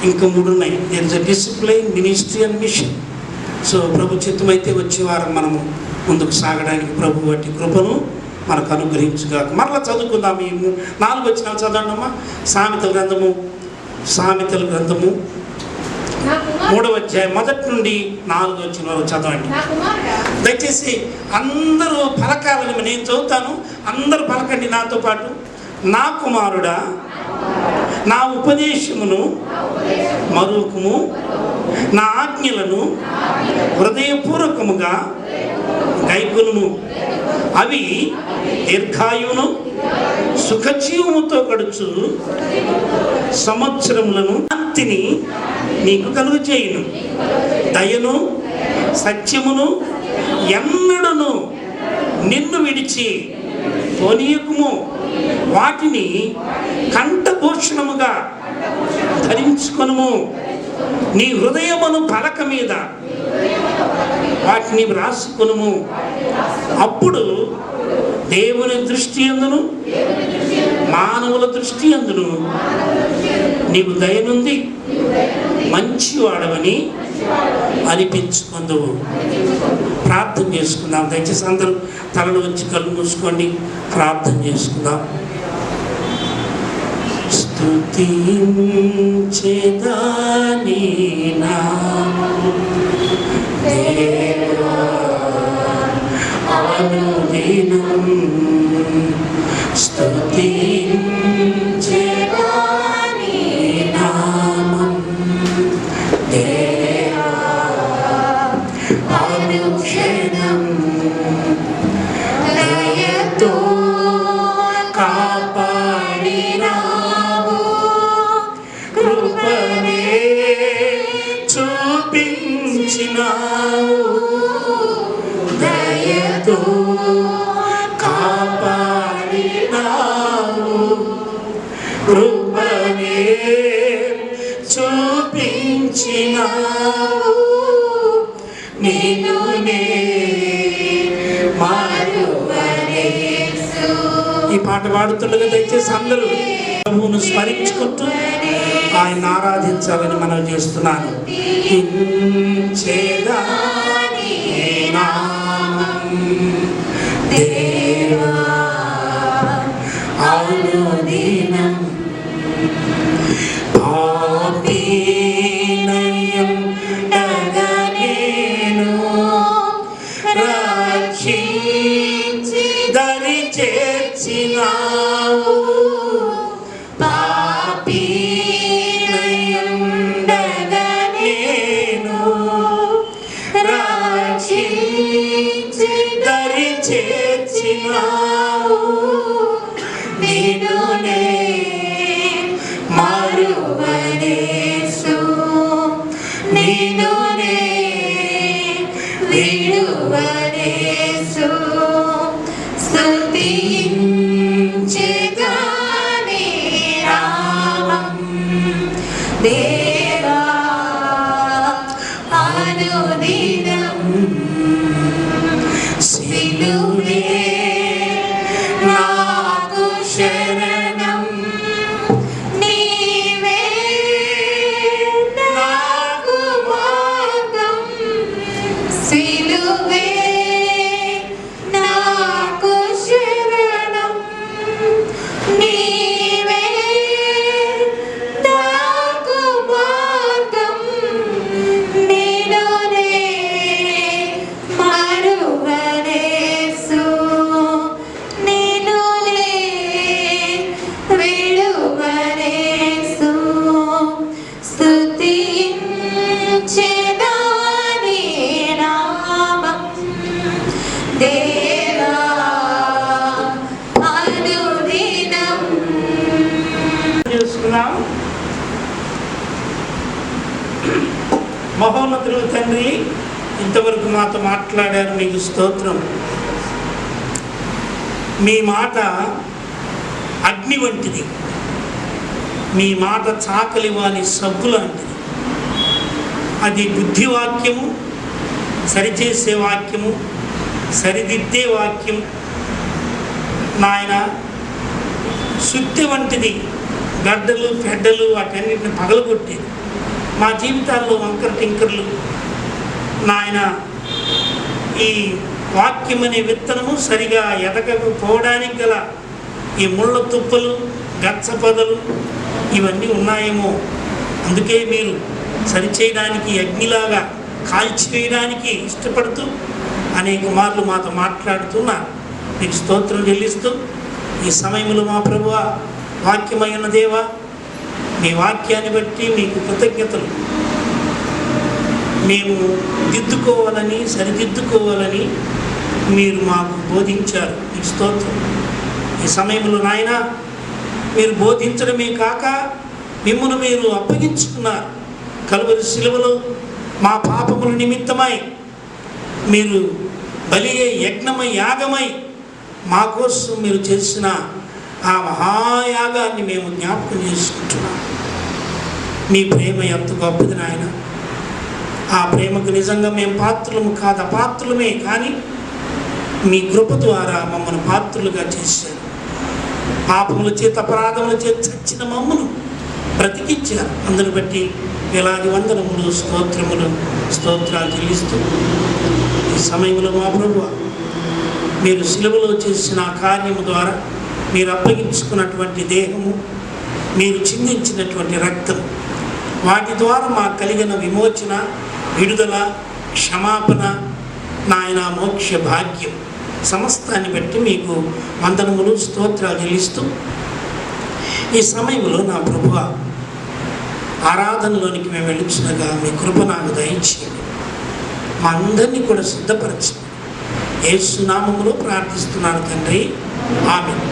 ఇంక 3 ఉన్నాయి. There is a discipline, ministry and mission. So ప్రభు చిత్తమైతే వచ్చే వారం మనము ముందుకు సాగడానికి ప్రభు వాటి కృపను మనకు అనుగ్రహించుగాక. మరలా చదువుకుందాం. ఈ 4 వచనాలు చదవండి అమ్మా. సామెతల గ్రంథము 3వ అధ్యాయం 1 నుండి 4 వచనం వరకు చదవండి. దయచేసి అందరూ పలకాలని. నేను చదువుతాను, అందరూ పలకండి నాతో పాటు. నా కుమారుడా, నా ఉపదేశమును మరువకుము, నా ఆజ్ఞలను హృదయపూర్వకముగా గైకొనుము. అవి దీర్ఘాయువును సుఖజీవముతో గడుచు సంవత్సరములను శాంతిని నీకు కలుగు చేయును. దయను సత్యమును ఎన్నడను నిన్ను విడిచి పోనీయకుము. వాటిని కంఠభూషణముగా ధరించుకొనుము. నీ హృదయమును పలక మీద వాటిని వ్రాసుకొనుము. అప్పుడు దేవుని దృష్టి యందును మానవుల దృష్టి యందును నీవు దయనుంది మంచివాడవని అనిపించుకుందువు. ప్రార్థన చేసుకుందాం. దయచేసి అందరూ తలలు వచ్చి కళ్ళు మూసుకోండి, ప్రార్థన చేసుకుందాం. స్తుతించెదా నీ నామము దేవా అనుదినం. స్తుతించెదా నీ నామం దేవా అనుక్షణం. దయతో కాపాడినావు, కృపనే చూపించినావు. దయతో కాపాడినావు, కృపనే చూపించినావు. నిన్ను నే మరువనేసు. ఈ పాట పాడుతుండగా దయచేసి అందరూ ప్రభువును స్మరించుకుంటూ ఆయన ఆరాధించాలని మనం చేస్తున్నాను. స్తుతించెదా నీ నామం దేవా అనుదినం. పాపినయ్యుండగా నేను రక్షించి దరి చేర్చినావు. పాపినయ్యుండగా నేను నిన్నునే విడువనేసు స్తుతించెదనే నామం దేవా అనుదినం సిలువే నాకు శరణం నీవే నాకు మార్గం సిలువే నాకు శరణం నీవే నాకు మార్గం నిన్నునే మరువనేసు నిన్నునే విడువనేసు స్తుతించెదనే నామం దేవా అనుదినం. చేసుకున్నాం. మహోన్నతుడు తండ్రి, ఇంతవరకు మాతో మాట్లాడారు, మీకు స్తోత్రం. మీ మాట అగ్ని వంటిది, మీ మాట చాకలి వాని సబ్బు లాంటిది. అది బుద్ధివాక్యము, సరిచేసే వాక్యము, సరిదిద్దే వాక్యం. నాయన, సుత్తి వంటిది, గడ్డలు పెడ్డలు వాటన్నిటిని పగలగొట్టేది. మా జీవితాల్లో వంకర టింకర్లు నాయన, ఈ వాక్యం అనే విత్తనము సరిగా ఎదగకపోవడానికి గల ఈ ముళ్ళ తుప్పలు, గచ్చపదలు ఇవన్నీ ఉన్నాయేమో. అందుకే మీరు సరిచేయడానికి, అగ్నిలాగా కాల్చివేయడానికి ఇష్టపడుతూ అనేక మార్లు మాతో మాట్లాడుతున్నారు. మీకు స్తోత్రం చెల్లిస్తూ ఈ సమయంలో మా ప్రభువా, వాక్యమైన దేవా, మీ వాక్యాన్ని బట్టి మీకు కృతజ్ఞతలు. మేము దిద్దుకోవాలని, సరిదిద్దుకోవాలని మీరు మాకు బోధించారు. మీకు స్తోత్రం. ఈ సమయంలో నాయన, మీరు బోధించడమే కాక మిమ్మల్ని మీరు అప్పగించుకున్నారు. కలువరి శిలువలో మా పాపముల నిమిత్తమై మీరు బలి యజ్ఞమై, యాగమై మా కోసం మీరు చేసిన ఆ మహాయాగాన్ని మేము జ్ఞాపకం చేసుకుంటున్నాం. మీ ప్రేమ ఎంత గొప్పది నాయన. ఆ ప్రేమకు నిజంగా మేము పాత్రలము కాదు, అపాత్రులమే, కానీ మీ కృప ద్వారా మమ్మల్ని పాత్రులుగా చేశారు. పాపముల చేత, అపరాధముల చేత చచ్చిన మమ్మను బ్రతికించారు. అందును బట్టి వేలాది వందనములు, స్తోత్రములు, స్తోత్రాలు చెల్లిస్తూ ఈ సమయంలో మా ప్రభువా, మీరు సిలువలో చేసిన కార్యము ద్వారా మీరు అప్పగించుకున్నటువంటి దేహము, మీరు చిందించినటువంటి రక్తం, వాటి ద్వారా మాకు కలిగిన విమోచన, విడుదల, క్షమాపణ, నాయన మోక్ష భాగ్యం సమస్తాన్ని బట్టి మీకు వందనములు, స్తోత్రాలు చెల్లిస్తూ ఈ సమయంలో నా ప్రభువా, ఆరాధనలోనికి మేము వెళ్ళుచునగా మీ కృప నాకు దయచేయండి. మా అందరినీ కూడా సిద్ధపరచండి. యేసు నామములో ప్రార్థిస్తున్నాను తండ్రి, ఆమేన్.